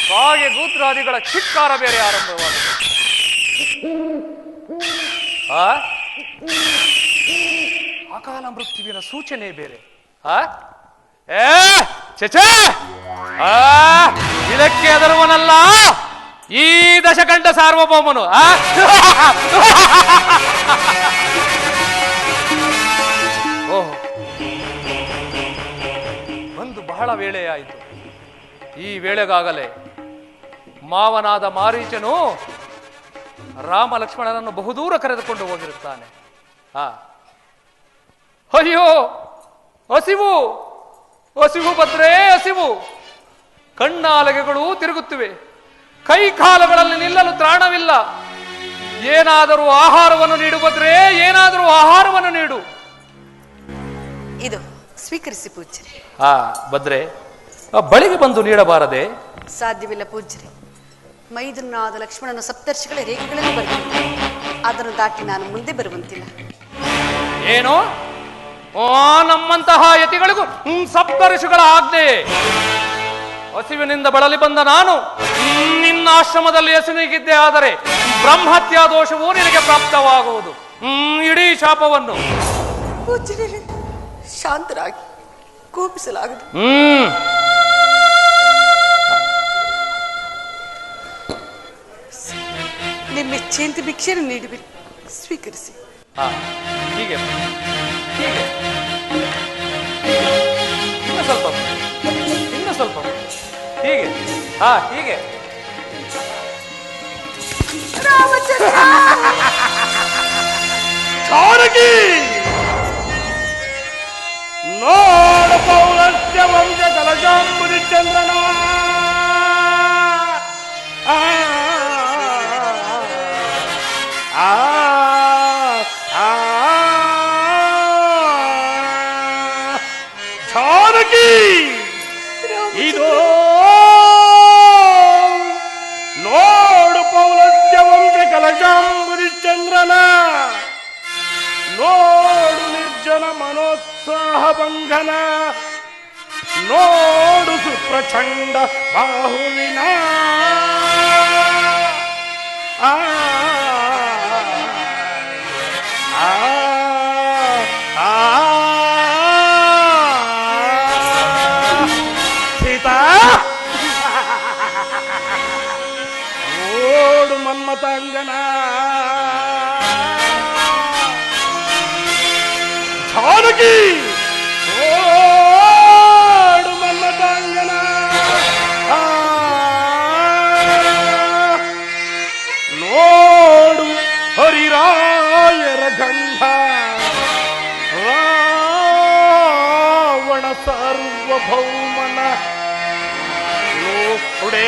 ಕಾಗೆ ಗೂತ್ರಾದಿಗಳ ಚಿಕ್ಕಾರ ಬೇರೆ ಆರಂಭವಾಗಿದೆ. ಅಕಾಲ ಮೃತ್ಯುವಿನ ಸೂಚನೆ ಬೇರೆ. ಇದಕ್ಕೆ ಹೆದರುವನಲ್ಲ ಈ ದಶಕಂಠ ಸಾರ್ವಭೌಮನು. ಓಹ್, ಒಂದು ಬಹಳ ವೇಳೆಯಾಯಿತು. ಈ ವೇಳೆಗಾಗಲೇ ಮಾವನಾದ ಮಾರೀಚನು ರಾಮ ಲಕ್ಷ್ಮಣನನ್ನು ಬಹುದೂರ ಕರೆದುಕೊಂಡು ಹೋಗಿರುತ್ತಾನೆ. ಅಯ್ಯೋ, ಹಸಿವು ಹಸಿವು ಭದ್ರೇ, ಹಸಿವು. ಕಣ್ಣಾಲಗೆಗಳು ತಿರುಗುತ್ತಿವೆ, ಕೈ ಕಾಲುಗಳಲ್ಲಿ ನಿಲ್ಲಲು ತ್ರಾಣವಿಲ್ಲ. ಏನಾದರೂ ಆಹಾರವನ್ನು ನೀಡು ಭದ್ರೇ, ಏನಾದರೂ ಆಹಾರವನ್ನು ನೀಡು. ಇದು ಸ್ವೀಕರಿಸಿ ಪೂಜ್ಯರೇ. ಭದ್ರೆ, ಬಳಿಗೆ ಬಂದು ನೀಡಬಾರದೆ? ಸಾಧ್ಯವಿಲ್ಲ ಪೂಜ್ಯರೇ. ಮೈದುನಾದ ಲಕ್ಷ್ಮಣನ ಸಪ್ತರ್ಷಿಗಳ ರೇಖೆಗಳಲ್ಲಿ ಬರುತ್ತಿದೆ. ಅದನ್ನು ದಾಟಿ ನಾನು ಮುಂದೆ ಬರುವಂತಿಲ್ಲ. ಏನು? ನಮ್ಮಂತಹ ಯತಿಗಳಿಗೂ ಸಪ್ತ ಋಷಿಗಳ ಆಜ್ಞೆ. ಹಸಿವಿನಿಂದ ಬಳಲಿ ಬಂದ ನಾನು ನಿನ್ನ ಆಶ್ರಮದಲ್ಲಿ ಹಸಿವಿಗಿದ್ದೆ ಆದರೆ ಬ್ರಹ್ಮತ್ಯಾ ದೋಷವೂ ನಿನಗೆ ಪ್ರಾಪ್ತವಾಗುವುದು. ಇಡೀ ಶಾಪವನ್ನು ಪೂಜ್ಯರೇ, ಶಾಂತರಾಗಿ, ಕೋಪಿಸಲಾಗದು. ನಿಮ್ಮ ಇಚ್ಛೆಯಂತೆ ಭಿಕ್ಷೆಯನ್ನು ನೀಡುವೆ, ಸ್ವೀಕರಿಸಿ. ಹೀಗೆ ಹೀಗೆ ಹಾ ಹೀಗೆ ಜಾನಕಿ ನೋಡ ಪೌರಸ್ಯ ವಂಶ ಕಲಶಾಂಬುದಿ ಚಂದ್ರನ ಆ, ಆ, ಆ, ಜಾನಕಿ ಇದು ನೋಡು ಪೌಲಸ್ಯ ವಂಶ ಕಲಶಾಂಬುದಿ ಚಂದ್ರನ ನೋಡು ನಿರ್ಜನ ಮನೋತ್ಸಾಹ ಭಂಗನ ನೋಡು ಸುಪ್ರಚಂಡ ಬಾಹುವಿನ ಆ, ಆ, ಆ, ಸೀತಾ ನೋಡು ಮನ್ಮತಾಂಗನ ಜಾನಕಿ ಓಡು ಮನ್ಮತಾಂಗನ ಆ, ನೋಡು ಹರಿರಾಯರ ಗಂಧ ರಾವಣ ಸಾರ್ವಭೌಮನ ನೋಡೆ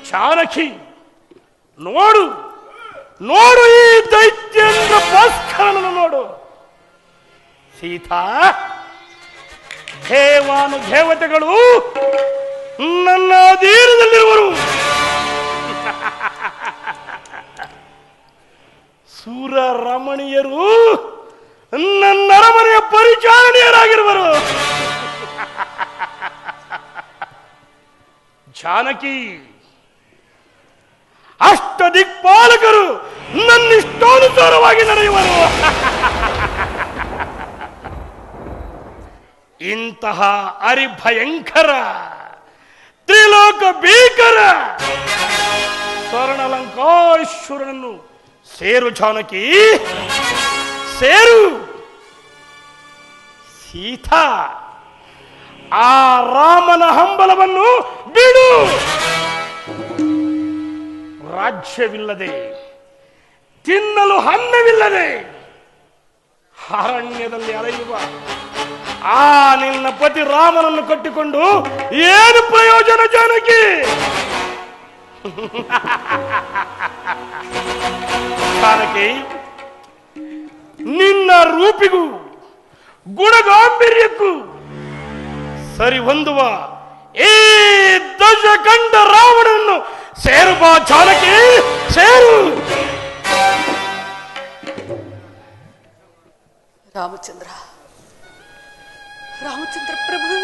ಜಾನಕಿ ನೋಡು ನೋಡು ಈ ದೈತ್ಯೇಂದ್ರ ಭಾಸ್ಕರನನ್ನು ನೋಡು ಸೀತಾ ದೇವಾನು ದೇವತೆಗಳು ನನ್ನ ಅಧೀನದಲ್ಲಿರುವರು ಸೂರ ರಮಣೀಯರು ನನ್ನ ಅರಮನೆಯ ಪರಿಚಾರಣೀಯರಾಗಿರುವರು ಜಾನಕಿ ಅಷ್ಟ ದಿಕ್ಪಾಲಕರು ನನ್ನಿಷ್ಟಾನುಸಾರವಾಗಿ ನಡೆಯುವರು ಇಂತಹ ಅರಿಭಯಂಕರ ತ್ರಿಲೋಕ ಭೀಕರ ಸ್ವರ್ಣಲಂಕಾಶ್ವರನನ್ನು ಸೇರು ಜಾನಕಿ ಸೇರು ಸೀತಾ ಆ ರಾಮನ ಹಂಬಲವನ್ನು ಬಿಡು ರಾಜ್ಯವಿಲ್ಲದೆ ತಿನ್ನಲು ಅನ್ನವಿಲ್ಲದೆ ಅರಣ್ಯದಲ್ಲಿ ಅಲೆಯುವ ಆ ನಿನ್ನ ಪತಿ ರಾಮನನ್ನು ಕಟ್ಟಿಕೊಂಡು ಏನು ಪ್ರಯೋಜನ ಜಾನಕಿ ಜಾನಕಿ ನಿನ್ನ ರೂಪಿಗೂ ಗುಣಗಾಂಭೀರ್ಯಕ್ಕೂ ಸರಿ ಹೊಂದುವ ಈ ದಶಕಂಡ ರಾವಣನನ್ನು ಸೇರು ಬಾ ಜಾನಕಿ ಸೇರು ರಾಮಚಂದ್ರ ರಾಮಚಂದ್ರ ಪ್ರಭು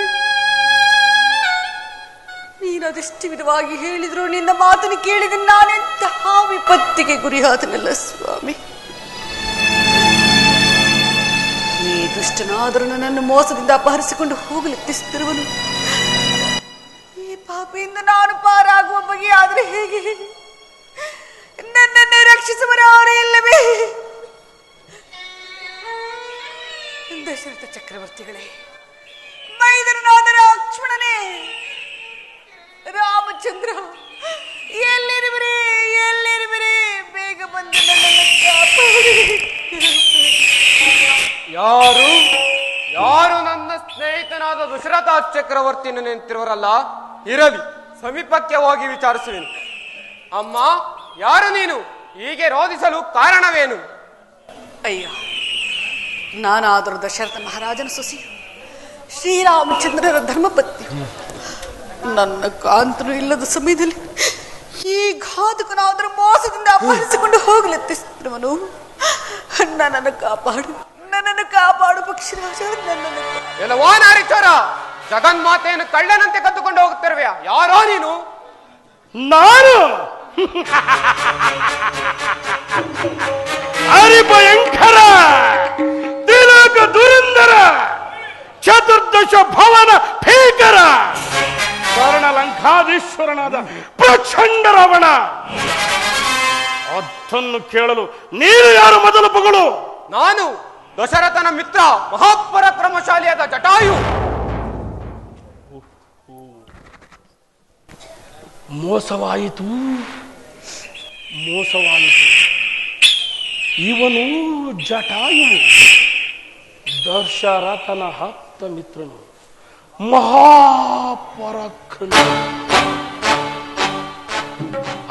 ನೀನು ಅದೆಷ್ಟು ವಿಧವಾಗಿ ಹೇಳಿದ್ರು ನಿನ್ನ ಮಾತನ್ನು ಕೇಳಿದ ನಾನೆಂತಹ ವಿಪತ್ತಿಗೆ ಗುರಿಯಾದನಲ್ಲ ಸ್ವಾಮಿ ಈ ದುಷ್ಟನಾದರೂ ನನ್ನನ್ನು ಮೋಸದಿಂದ ಅಪಹರಿಸಿಕೊಂಡು ಹೋಗಲು ಯತ್ನಿಸುತ್ತಿರುವನು ಈ ಪಾಪಿಯಿಂದ ನಾನು ಪಾರಾಗುವ ಬಗೆಯಾದರೆ ಹೇಗೆ ನನ್ನನ್ನೇ ರಕ್ಷಿಸುವರಾರೇ ಇಲ್ಲವೇ ದಶರಥ ಚಕ್ರವರ್ತಿಗಳೇ ಮೈದರನಾದ ಲಕ್ಷ್ಮಣನೇ ರಾಮಚಂದ್ರ ಎಲ್ಲಿರುವರೇ ಎಲ್ಲಿರುವರೇ ಬೇಗ ಬಂದು ನನ್ನನ್ನು ಕಾಪಾಡಿ ಯಾರು ಯಾರು ನನ್ನ ಸ್ನೇಹಿತನಾದ ದಶರಥ ಚಕ್ರವರ್ತಿಯನ್ನು ನಿಂತಿರುವರಲ್ಲ ಇರಲಿ ಸಮೀಪಕ್ಕೆ ಹೋಗಿ ವಿಚಾರಿಸುವೆನು ಅಮ್ಮ ಯಾರು ನೀನು ಹೀಗೆ ರೋಧಿಸಲು ಕಾರಣವೇನು ಅಯ್ಯ ನಾನಾದರೂ ದಶರಥ ಮಹಾರಾಜನ ಸೊಸಿ ಶ್ರೀರಾಮಚಂದ್ರರ ಧರ್ಮಪತ್ನಿ ನನ್ನ ಕಾಂತನು ಇಲ್ಲದ ಸಮಯದಲ್ಲಿ ಈ ಘಾತಕನಾದರೂ ಮೋಸದಿಂದ ಅಪಹರಿಸಿಕೊಂಡು ಹೋಗಲೆತ್ತಿಸಿದವನು ನನ್ನನ್ನು ಕಾಪಾಡು ಪಕ್ಷಿರಾಜ ನನ್ನನ್ನು ಎಲ್ಲವೋ ನಾರಿಚೋರ ಜಗನ್ಮಾತೆಯನ್ನು ಕಳ್ಳನಂತೆ ಕದ್ದುಕೊಂಡು ಹೋಗುತ್ತಿರುವೆಯಾ ಯಾರೋ ನೀನು ನಾನು ಹರಿಭಯಂಕರ ದುರಂದರ ಚತುರ್ದಶ ಭವನ ಭೀಕರ ಸ್ವರ್ಣಲಂಕಾಧೀಶ್ವರನಾದ ಪ್ರಚಂಡ ರಾವಣ. ಅದನ್ನು ಕೇಳಲು ನೀನು ಯಾರು ಮೊದಲು ಪಗಳು? ನಾನು ದಶರಥನ ಮಿತ್ರ ಮಹಾಪರಾಕ್ರಮಶಾಲಿಯಾದ ಜಟಾಯು. ಮೋಸವಾಯಿತು, ಮೋಸವಾಯಿತು. ಇವನು ಜಟಾಯು, ದಶರಥನ ಹತ್ತ ಮಿತ್ರನು, ಮಹಾಪರಾಕ್ರಮಿ.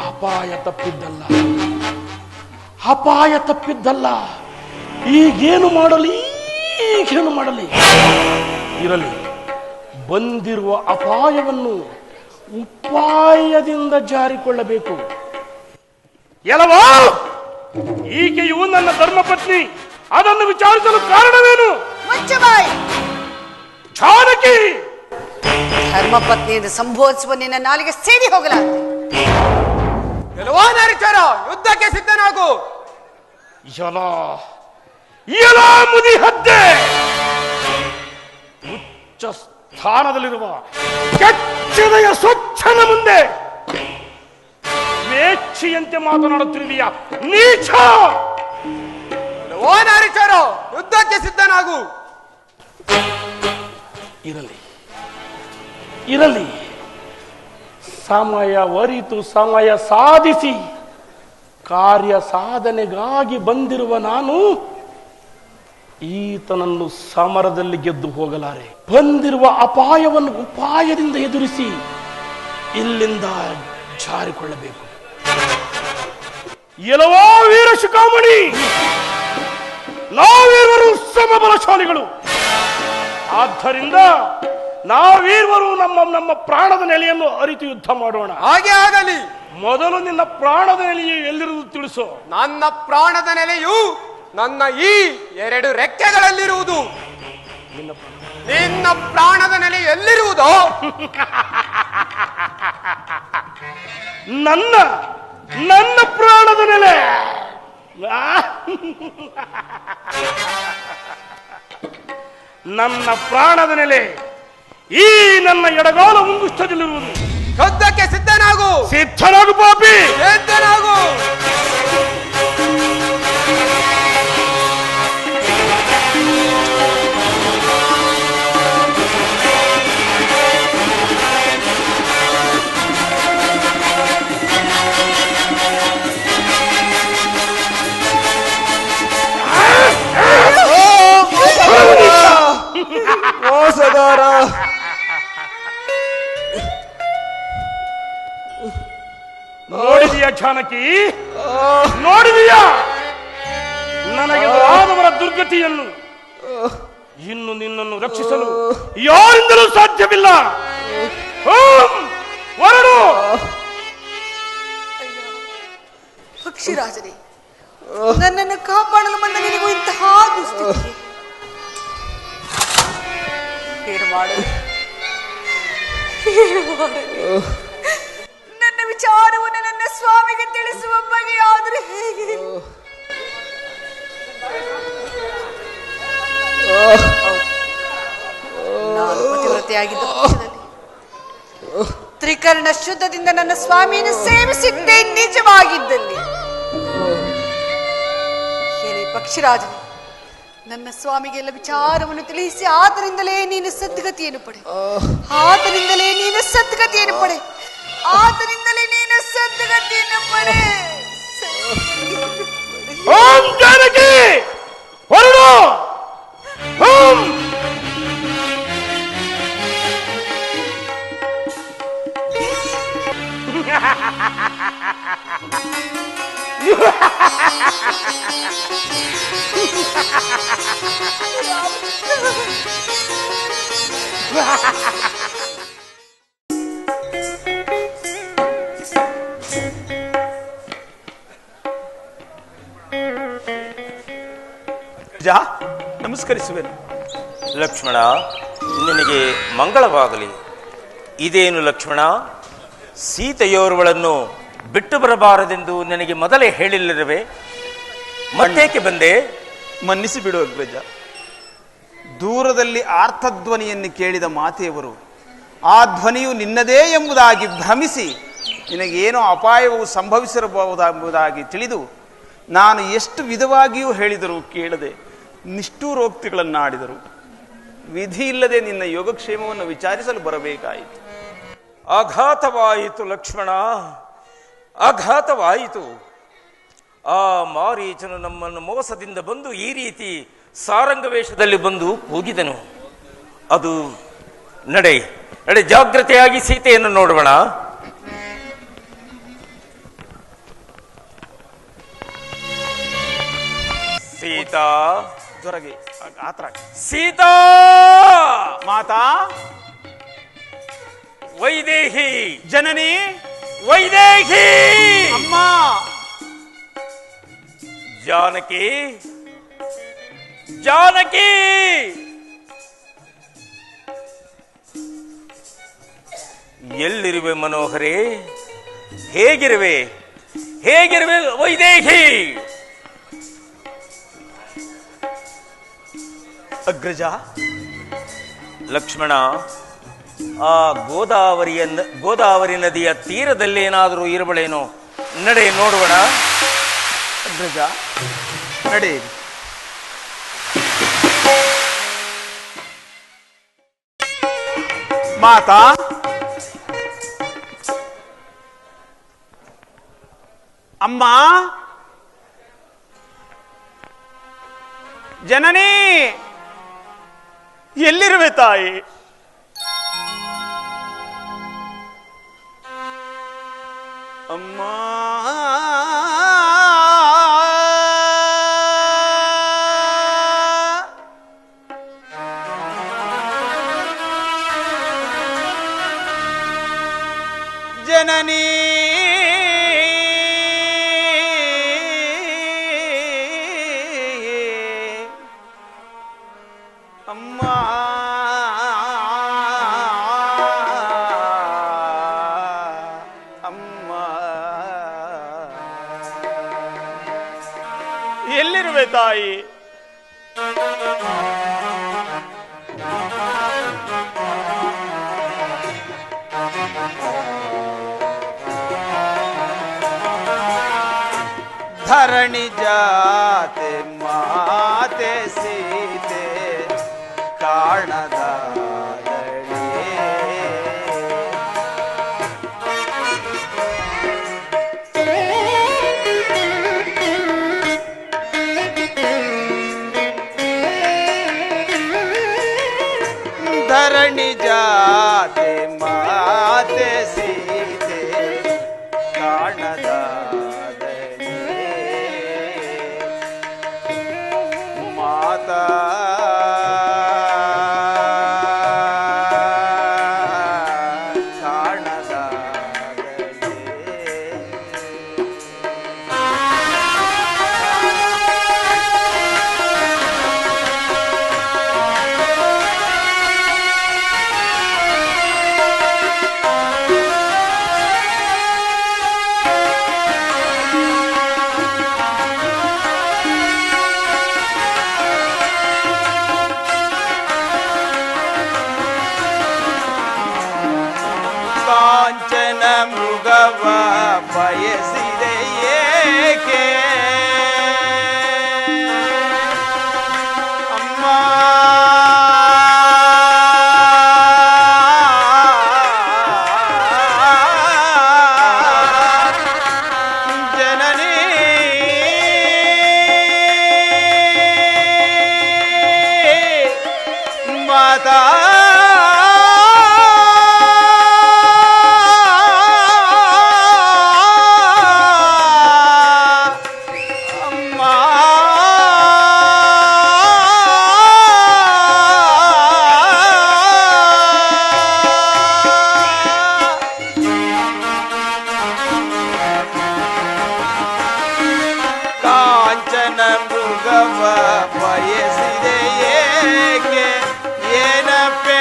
ಅಪಾಯ ತಪ್ಪಿದ್ದಲ್ಲ, ಅಪಾಯ ತಪ್ಪಿದ್ದಲ್ಲ. ಈಗೇನು ಮಾಡಲಿ, ಈಗೇನು ಮಾಡಲಿ? ಇರಲಿ, ಬಂದಿರುವ ಅಪಾಯವನ್ನು ಉಪಾಯದಿಂದ ಜಾರಿಕೊಳ್ಳಬೇಕು. ಎಲ್ಲವೋ, ಈಕೆಯು ನನ್ನ ಧರ್ಮಪತ್ನಿ. ಅದನ್ನು ವಿಚಾರಿಸಲು ಕಾರಣವೇನು? ಮುಚ್ಚಬಾಯಿ. ಜಾನಕಿ, ಧರ್ಮಪತ್ನಿಯಿಂದ ಸಂಬೋಧಿಸುವ ನಿನ್ನ ನಾಲಿಗೆ ಸೇರಿ ಹೋಗಲಾರದೆ. ಗೆಲುವಾ ನರಿಚರ, ಯುದ್ಧಕ್ಕೆ ಸಿದ್ಧನಾಗು. ಎಲ ಮುದಿ ಹದ್ದೆ, ಉಚ್ಚ ಸ್ಥಾನದಲ್ಲಿರುವ ಕೆಚ್ಚದೆಯ ಸ್ವಚ್ಛನ ಮುಂದೆ ವೇಚ್ಛೆಯಂತೆ ಮಾತನಾಡುತ್ತಿರುವೆಯಾ ನೀಚ? ಗೆಲುವಾ ನರಿಚರ, ಯುದ್ಧಕ್ಕೆ ಸಿದ್ಧನಾಗು. ಇರಲಿ, ಇರಲಿ. ಸಮಯ ಅರಿತು ಸಮಯ ಸಾಧಿಸಿ ಕಾರ್ಯ ಸಾಧನೆಗಾಗಿ ಬಂದಿರುವ ನಾನು ಈತನನ್ನು ಸಮರದಲ್ಲಿ ಗೆದ್ದು ಹೋಗಲಾರೆ. ಬಂದಿರುವ ಅಪಾಯವನ್ನು ಉಪಾಯದಿಂದ ಎದುರಿಸಿ ಇಲ್ಲಿಂದ ಜಾರಿಕೊಳ್ಳಬೇಕು. ಎಲ್ಲವೋ ವೀರ ಶಿಖಾಮಣಿ, ನಾವಿರುವರು ಸಮಬಲಶಾಲಿಗಳು. ಆದ್ದರಿಂದ ನಾವಿರುವರು ನಮ್ಮ ಪ್ರಾಣದ ನೆಲೆಯನ್ನು ಅರಿತು ಯುದ್ಧ ಮಾಡೋಣ. ಹಾಗೆ ಆಗಲಿ. ಮೊದಲು ನಿನ್ನ ಪ್ರಾಣದ ನೆಲೆಯು ಎಲ್ಲಿರುವುದು ತಿಳಿಸು. ನನ್ನ ಪ್ರಾಣದ ನೆಲೆಯು ನನ್ನ ಈ 2 ರೆಕ್ಕೆಗಳಲ್ಲಿರುವುದು. ನಿನ್ನ ಪ್ರಾಣದ ನೆಲೆ ಎಲ್ಲಿರುವುದೋ? ನನ್ನ ಪ್ರಾಣದ ನೆಲೆ ನನ್ನ ಪ್ರಾಣದ ನೆಲೆ ಈ ನನ್ನ ಎಡಗಾಲ ಮುಂಗುಷ್ಟದಲ್ಲಿರುವುದು. ಯುದ್ಧಕ್ಕೆ ಸಿದ್ಧನಾಗು. ಸಿದ್ಧನಾಗು ಪಾಪಿ, ಸಿದ್ಧನಾಗು. ಮೋಸಗಾರ, ನೋಡಿದೀಯ ಜಾನಕಿ, ನೋಡಿದೀಯ ನನಗೆ ಆದವರ ದುರ್ಗತಿಯನ್ನು. ಇನ್ನು ನಿನ್ನನ್ನು ರಕ್ಷಿಸಲು ಯಾರಿಂದಲೂ ಸಾಧ್ಯವಿಲ್ಲ. ಹೊರಡು. ಪಕ್ಷಿರಾಜನೇ, ನನ್ನನ್ನು ಕಾಪಾಡಲು ಬಂದ ನಿನಗೂ ಇಂತಹ ದುಸ್ಥಿತಿ ಏನು ಮಾಡಲು? ನನ್ನ ವಿಚಾರವನ್ನು ನನ್ನ ಸ್ವಾಮಿಗೆ ತಿಳಿಸುವ ಬಗೆಯಾದರೆ ಹೇಗೆ? ನಾನು ಪತಿವ್ರತೆಯಾಗಿದ್ದ ಪಕ್ಷದಲ್ಲಿ ತ್ರಿಕರ್ಣ ಶುದ್ಧದಿಂದ ನನ್ನ ಸ್ವಾಮಿಯನ್ನು ಸೇವಿಸಿದ್ದೇ ನಿಜವಾಗಿದ್ದಲ್ಲಿ, ಏನೇ ಪಕ್ಷಿರಾಜನೇ, ನನ್ನ ಸ್ವಾಮಿಗೆಲ್ಲ ವಿಚಾರವನ್ನು ತಿಳಿಸಿ ಆತನಿಂದಲೇ ನೀನು ಸದ್ಗತಿಯನ್ನು ಪಡೆ, ಆತನಿಂದಲೇ ನೀನು ಸದ್ಗತಿಯನ್ನು ಪಡೆ, ಆತನಿಂದಲೇ ನೀನು ಸದ್ಗತಿಯನ್ನು ಪಡೆ. ಓಂ ಜಾನಕಿ, ಹೊರಡು. ಓಂ ನಮಸ್ಕರಿಸುವೆನು. ಲಕ್ಷ್ಮಣ, ನಿನಗೆ ಮಂಗಳವಾಗಲಿ. ಇದೇನು ಲಕ್ಷ್ಮಣ, ಸೀತೆಯೋರ್ವಳನ್ನು ಬಿಟ್ಟು ಬರಬಾರದೆಂದು ನನಗೆ ಮೊದಲೇ ಹೇಳಿಲ್ಲವೇ? ಮತ್ತೇಕೆ ಬಂದೆ? ಮನ್ನಿಸಿ ಬಿಡು ಅಗ್ರಜ. ದೂರದಲ್ಲಿ ಆರ್ತಧ್ವನಿಯನ್ನು ಕೇಳಿದ ಮಾತೆಯವರು ಆ ಧ್ವನಿಯು ನಿನ್ನದೇ ಎಂಬುದಾಗಿ ಭ್ರಮಿಸಿ ನಿನಗೇನೋ ಅಪಾಯವು ಸಂಭವಿಸಿರಬಹುದೆಂಬುದಾಗಿ ತಿಳಿದು ನಾನು ಎಷ್ಟು ವಿಧವಾಗಿಯೂ ಹೇಳಿದರೂ ಕೇಳದೆ ನಿಷ್ಠೂರೋಕ್ತಿಗಳನ್ನಾಡಿದರು. ವಿಧಿ ಇಲ್ಲದೆ ನಿನ್ನ ಯೋಗಕ್ಷೇಮವನ್ನು ವಿಚಾರಿಸಲು ಬರಬೇಕಾಯಿತು. ಆಘಾತವಾಯಿತು ಲಕ್ಷ್ಮಣ, ಆಘಾತವಾಯಿತು. ಆ ಮಾರೀಚನು ನಮ್ಮನ್ನು ಮೋಸದಿಂದ ಬಂದು ಈ ರೀತಿ ಸಾರಂಗ ವೇಷದಲ್ಲಿ ಬಂದು ಕೂಗಿದನು. ಅದು ನಡೆ ನಡೆ, ಜಾಗ್ರತೆಯಾಗಿ ಸೀತೆಯನ್ನು ನೋಡೋಣ. ಸೀತಾ ದೊರಗೆ ಆತರ ಸೀತಾ ಮಾತಾ ವೈದೇಹಿ ಜನನಿ ವೈದೇಹಿ ಅಮ್ಮ ಜಾನಕಿ ಜಾನಕಿ ಎಲ್ಲಿರುವೆ ಮನೋಹರೇ? ಹೇಗಿರುವೆ ಹೇಗಿರುವೆ ವೈದೇಹಿ? ಅಗ್ರಜ ಲಕ್ಷ್ಮಣ, ಆ ಗೋದಾವರಿ ನದಿಯ ತೀರದಲ್ಲೇನಾದರೂ ಇರಬಳೇನೋ? ನಡೆ ನೋಡೋಣ. ಅಗ್ರಜ ನಡೆ. ಮಾತಾ ಅಮ್ಮ ಜನನಿ ಎಲ್ಲಿರುವೆ ತಾಯಿ? ಅಮ್ಮ ಜನನಿ ಅಮ್ಮ ಅಮ್ಮ ಎಲ್ಲಿರುವೆ ತಾಯಿ? ಧರಣಿ ಜಾತೆ ಮಾತೆ ಸೀತೆ ಕಾಣದ ಧರಣಿ ಜಾತೆ ಮಾತೆ ಸೀತೆ ಕಾಣದ ಮಾತಾ ಕಾಂಚನ ಮೃಗವ ಬಯಸಿದೆ ಏಕೆ ಅಮ್ಮ? ಜನನಿ ಮಾತಾ ಕಾಂಚನ ಮೃಗವ ಬಯಸಿದೆ ಏಕೆ ಏನಪ್ಪೆ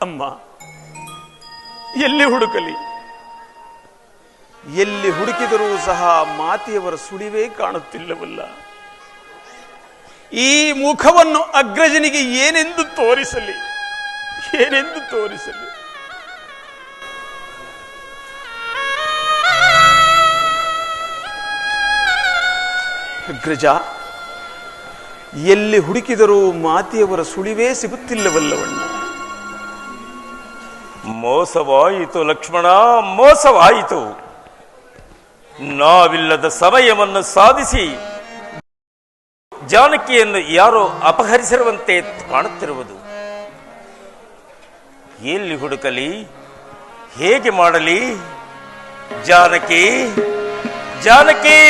ಅಮ್ಮ, ಎಲ್ಲಿ ಹುಡುಕಲಿ? ಎಲ್ಲಿ ಹುಡುಕಿದರೂ ಸಹ ಮಾತೆಯವರ ಸುಳಿವೇ ಕಾಣುತ್ತಿಲ್ಲವಲ್ಲ. ಈ ಮುಖವನ್ನು ಅಗ್ರಜನಿಗೆ ಏನೆಂದು ತೋರಿಸಲಿ? ಏನೆಂದು ತೋರಿಸಲಿ? ಅಗ್ರಜ, ಎಲ್ಲಿ ಹುಡುಕಿದರೂ ಮಾತೆಯವರ ಸುಳಿವೇ ಸಿಗುತ್ತಿಲ್ಲವಲ್ಲವಣ್ಣ. ಮೋಸವಾಯಿತು ಲಕ್ಷ್ಮಣ, ಮೋಸವಾಯಿತು. ನಾವಿಲ್ಲದ ಸಮಯವನ್ನು ಸಾಧಿಸಿ ಜಾನಕಿಯನ್ನು ಯಾರೋ ಅಪಹರಿಸಿರುವಂತೆ ಕಾಣುತ್ತಿರುವುದು. ಎಲ್ಲಿ ಹುಡುಕಲಿ? ಹೇಗೆ ಮಾಡಲಿ? ಜಾನಕಿ, ಜಾನಕಿ!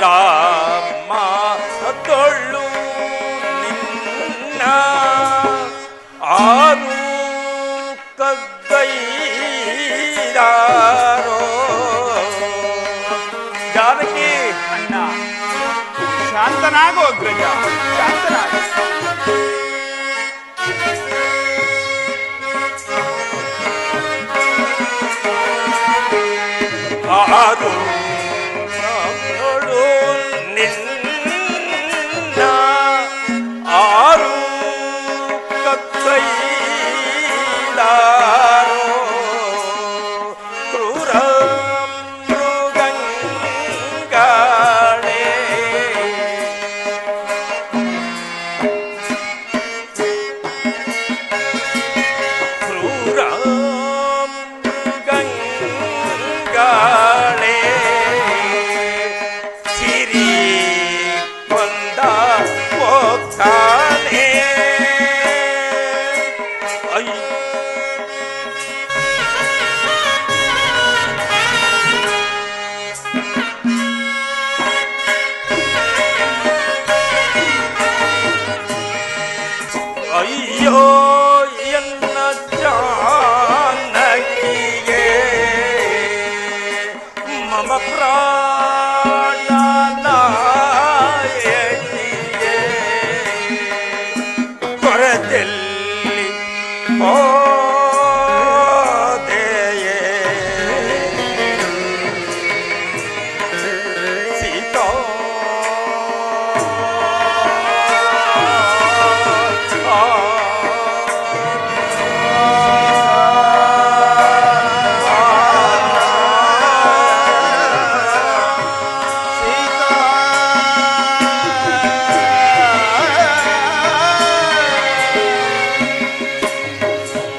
ರಾಮ ತೊಳ್ಳು ನಿನ್ನ ಆರು ಕಗ್ಗೈರಾರೋ. ಜಾನಕಿ, ಅಣ್ಣ, ಶಾಂತನಾಗೋ ಅಗ್ರಜ, ಶಾಂತನಾಗೋ. ಆರು ನಿನ್ನ ಆರು ಕತ್ತೈಲಾರೋ ಕ್ರೂರ ಮೃಗಂಗಾಣೆ. ಕ್ರೂರ ಮೃಗಂಗಾಣೆ ಸಿರಿ ಕೊಂದ ಹೋಗ್ತಾನೆ. ಅಯ್ಯೋ ಎನ್ನ ಜಾನಕಿಗೆ ಮಮ ಪ್ರಾಣನಾಯಕಿಗೆ ಕೊರತೆಲ್ಲಿ ಹೋದೆಯೇ ಸೀತಾ.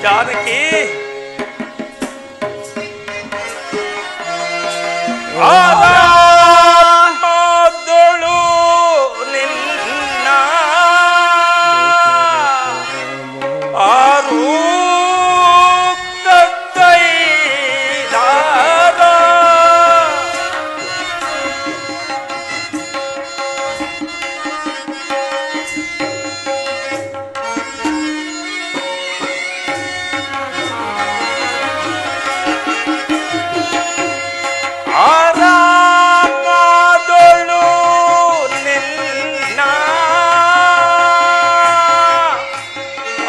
ಜಾನಕಿ, ಆರಾಮದೊಳು ನಿನ್ನ ಆರು ಕತ್ತೈಲಾರ. ಆರಾಮದೊಳು ನಿನ್ನ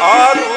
ಆರು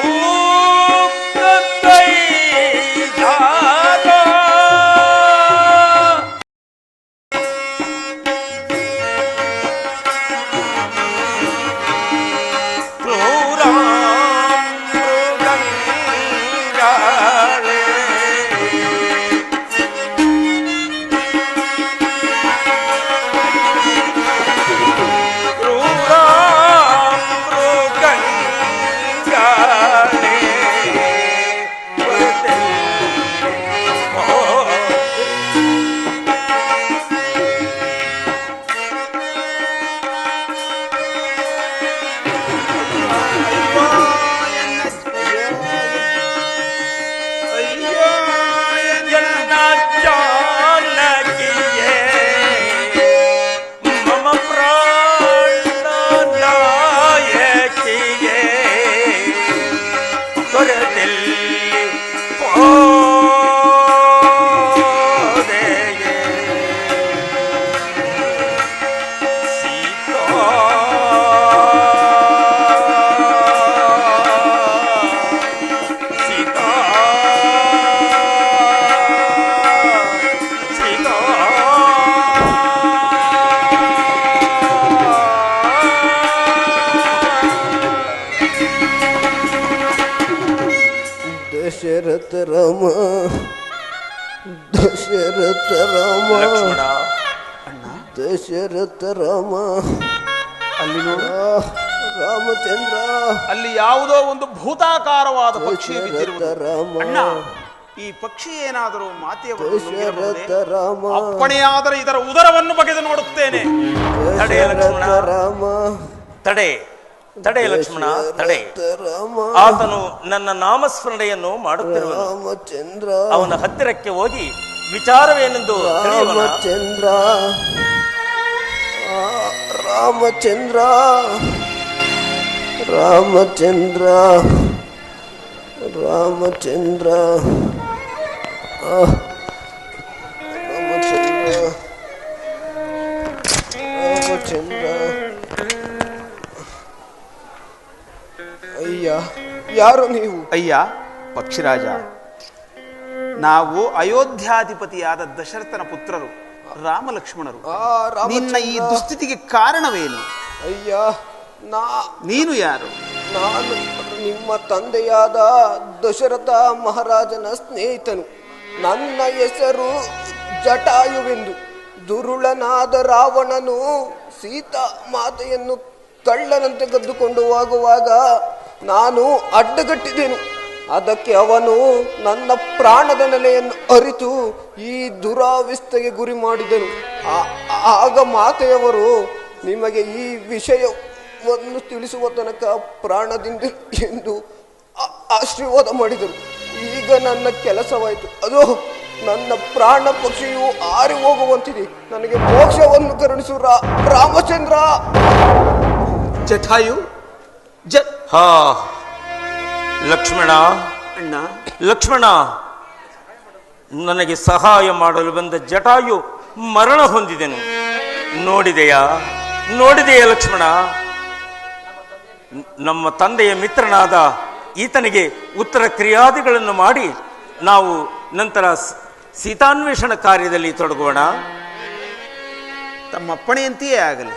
ದೊರೆತೆಲ್ಲಿ ದಶರಥ ರಾಮ ದಶರಥ ರಾಮ ಲಕ್ಷ್ಮಣ, ದಶರಥ ರಾಮ ಅಲ್ಲಿ ನೋಡು, ರಾಮಚಂದ್ರ ಅಲ್ಲಿ ಯಾವುದೋ ಒಂದು ಭೂತಾಕಾರವಾದ ಪಕ್ಷಿ ಬಿದ್ದಿರುವುದು. ದಶರಥ ರಾಮ ಅಣ್ಣ, ಈ ಪಕ್ಷಿ ಏನಾದರೂ ಮಾತೆಯವರು ದಶರಥ ರಾಮ ಅಪ್ಪಣೆಯಾದರೆ ಇದರ ಉದರವನ್ನು ಬಗೆದು ನೋಡುತ್ತೇನೆ. ತಡೆ ಲಕ್ಷ್ಮಣ, ದಶರಥ ರಾಮ ತಡೆ ತಡೆ ಲಕ್ಷ್ಮಣ, ತಡೆ. ರಾಮ ಆತನು ನನ್ನ ನಾಮಸ್ಮರಣೆಯನ್ನು ಮಾಡುತ್ತಿರುವನು. ರಾಮಚಂದ್ರ ಅವನ ಹತ್ತಿರಕ್ಕೆ ಹೋಗಿ ವಿಚಾರವೇನೆಂದು ತಿಳಿಯೋಣ. ರಾಮಚಂದ್ರ ರಾಮಚಂದ್ರ ರಾಮಚಂದ್ರ ರಾಮಚಂದ್ರ ರಾಮಚಂದ್ರ ರಾಮಚಂದ್ರ ಅಯ್ಯ, ಯಾರು ನೀವು? ಅಯ್ಯ ಪಕ್ಷಿರಾಜ, ನಾವು ಅಯೋಧ್ಯಾಧಿಪತಿಯಾದ ದಶರಥನ ಪುತ್ರರು ರಾಮ ಲಕ್ಷ್ಮಣರು. ನಿನ್ನ ಈ ದುಸ್ಥಿತಿಗೆ ಕಾರಣವೇನು? ಅಯ್ಯ, ನೀನು ಯಾರು? ನಾನು ನಿಮ್ಮ ತಂದೆಯಾದ ದಶರಥ ಮಹಾರಾಜನ ಸ್ನೇಹಿತನು. ನನ್ನ ಹೆಸರು ಜಟಾಯುವೆಂದು. ದುರುಳನಾದ ರಾವಣನು ಸೀತಾ ಮಾತೆಯನ್ನು ಕಳ್ಳನಂತೆ ಕದ್ದುಕೊಂಡು ಹೋಗುವಾಗ ನಾನು ಅಡ್ಡಗಟ್ಟಿದೆನು. ಅದಕ್ಕೆ ಅವನು ನನ್ನ ಪ್ರಾಣದ ನೆಲೆಯನ್ನು ಅರಿತು ಈ ದುರಾವಿಸ್ತೆಗೆ ಗುರಿ ಮಾಡಿದನು. ಆಗ ಮಾತೆಯವರು ನಿಮಗೆ ಈ ವಿಷಯವನ್ನು ತಿಳಿಸುವ ತನಕ ಪ್ರಾಣದಿಂದ ಎಂದು ಆಶೀರ್ವಾದ ಮಾಡಿದರು. ಈಗ ನನ್ನ ಕೆಲಸವಾಯಿತು. ಅದು ನನ್ನ ಪ್ರಾಣ ಪಕ್ಷಿಯು ಹಾರಿ ಹೋಗುವಂತಿದೆ. ನನಗೆ ಮೋಕ್ಷವನ್ನು ಕರುಣಿಸು ರಾಮಚಂದ್ರ. ಜಟಾಯು ಹಾ ಲಕ್ಷ್ಮಣ, ಅಣ್ಣ, ಲಕ್ಷ್ಮಣ, ನನಗೆ ಸಹಾಯ ಮಾಡಲು ಬಂದ ಜಟಾಯು ಮರಣ ಹೊಂದಿದೆನು. ನೋಡಿದೆಯಾ ಲಕ್ಷ್ಮಣ? ನಮ್ಮ ತಂದೆಯ ಮಿತ್ರನಾದ ಈತನಿಗೆ ಉತ್ತರ ಕ್ರಿಯಾದಿಗಳನ್ನು ಮಾಡಿ ನಾವು ನಂತರ ಸೀತಾನ್ವೇಷಣ ಕಾರ್ಯದಲ್ಲಿ ತೊಡಗೋಣ. ತಮ್ಮ ಅಪ್ಪಣೆಯಂತೆಯೇ ಆಗಲಿ.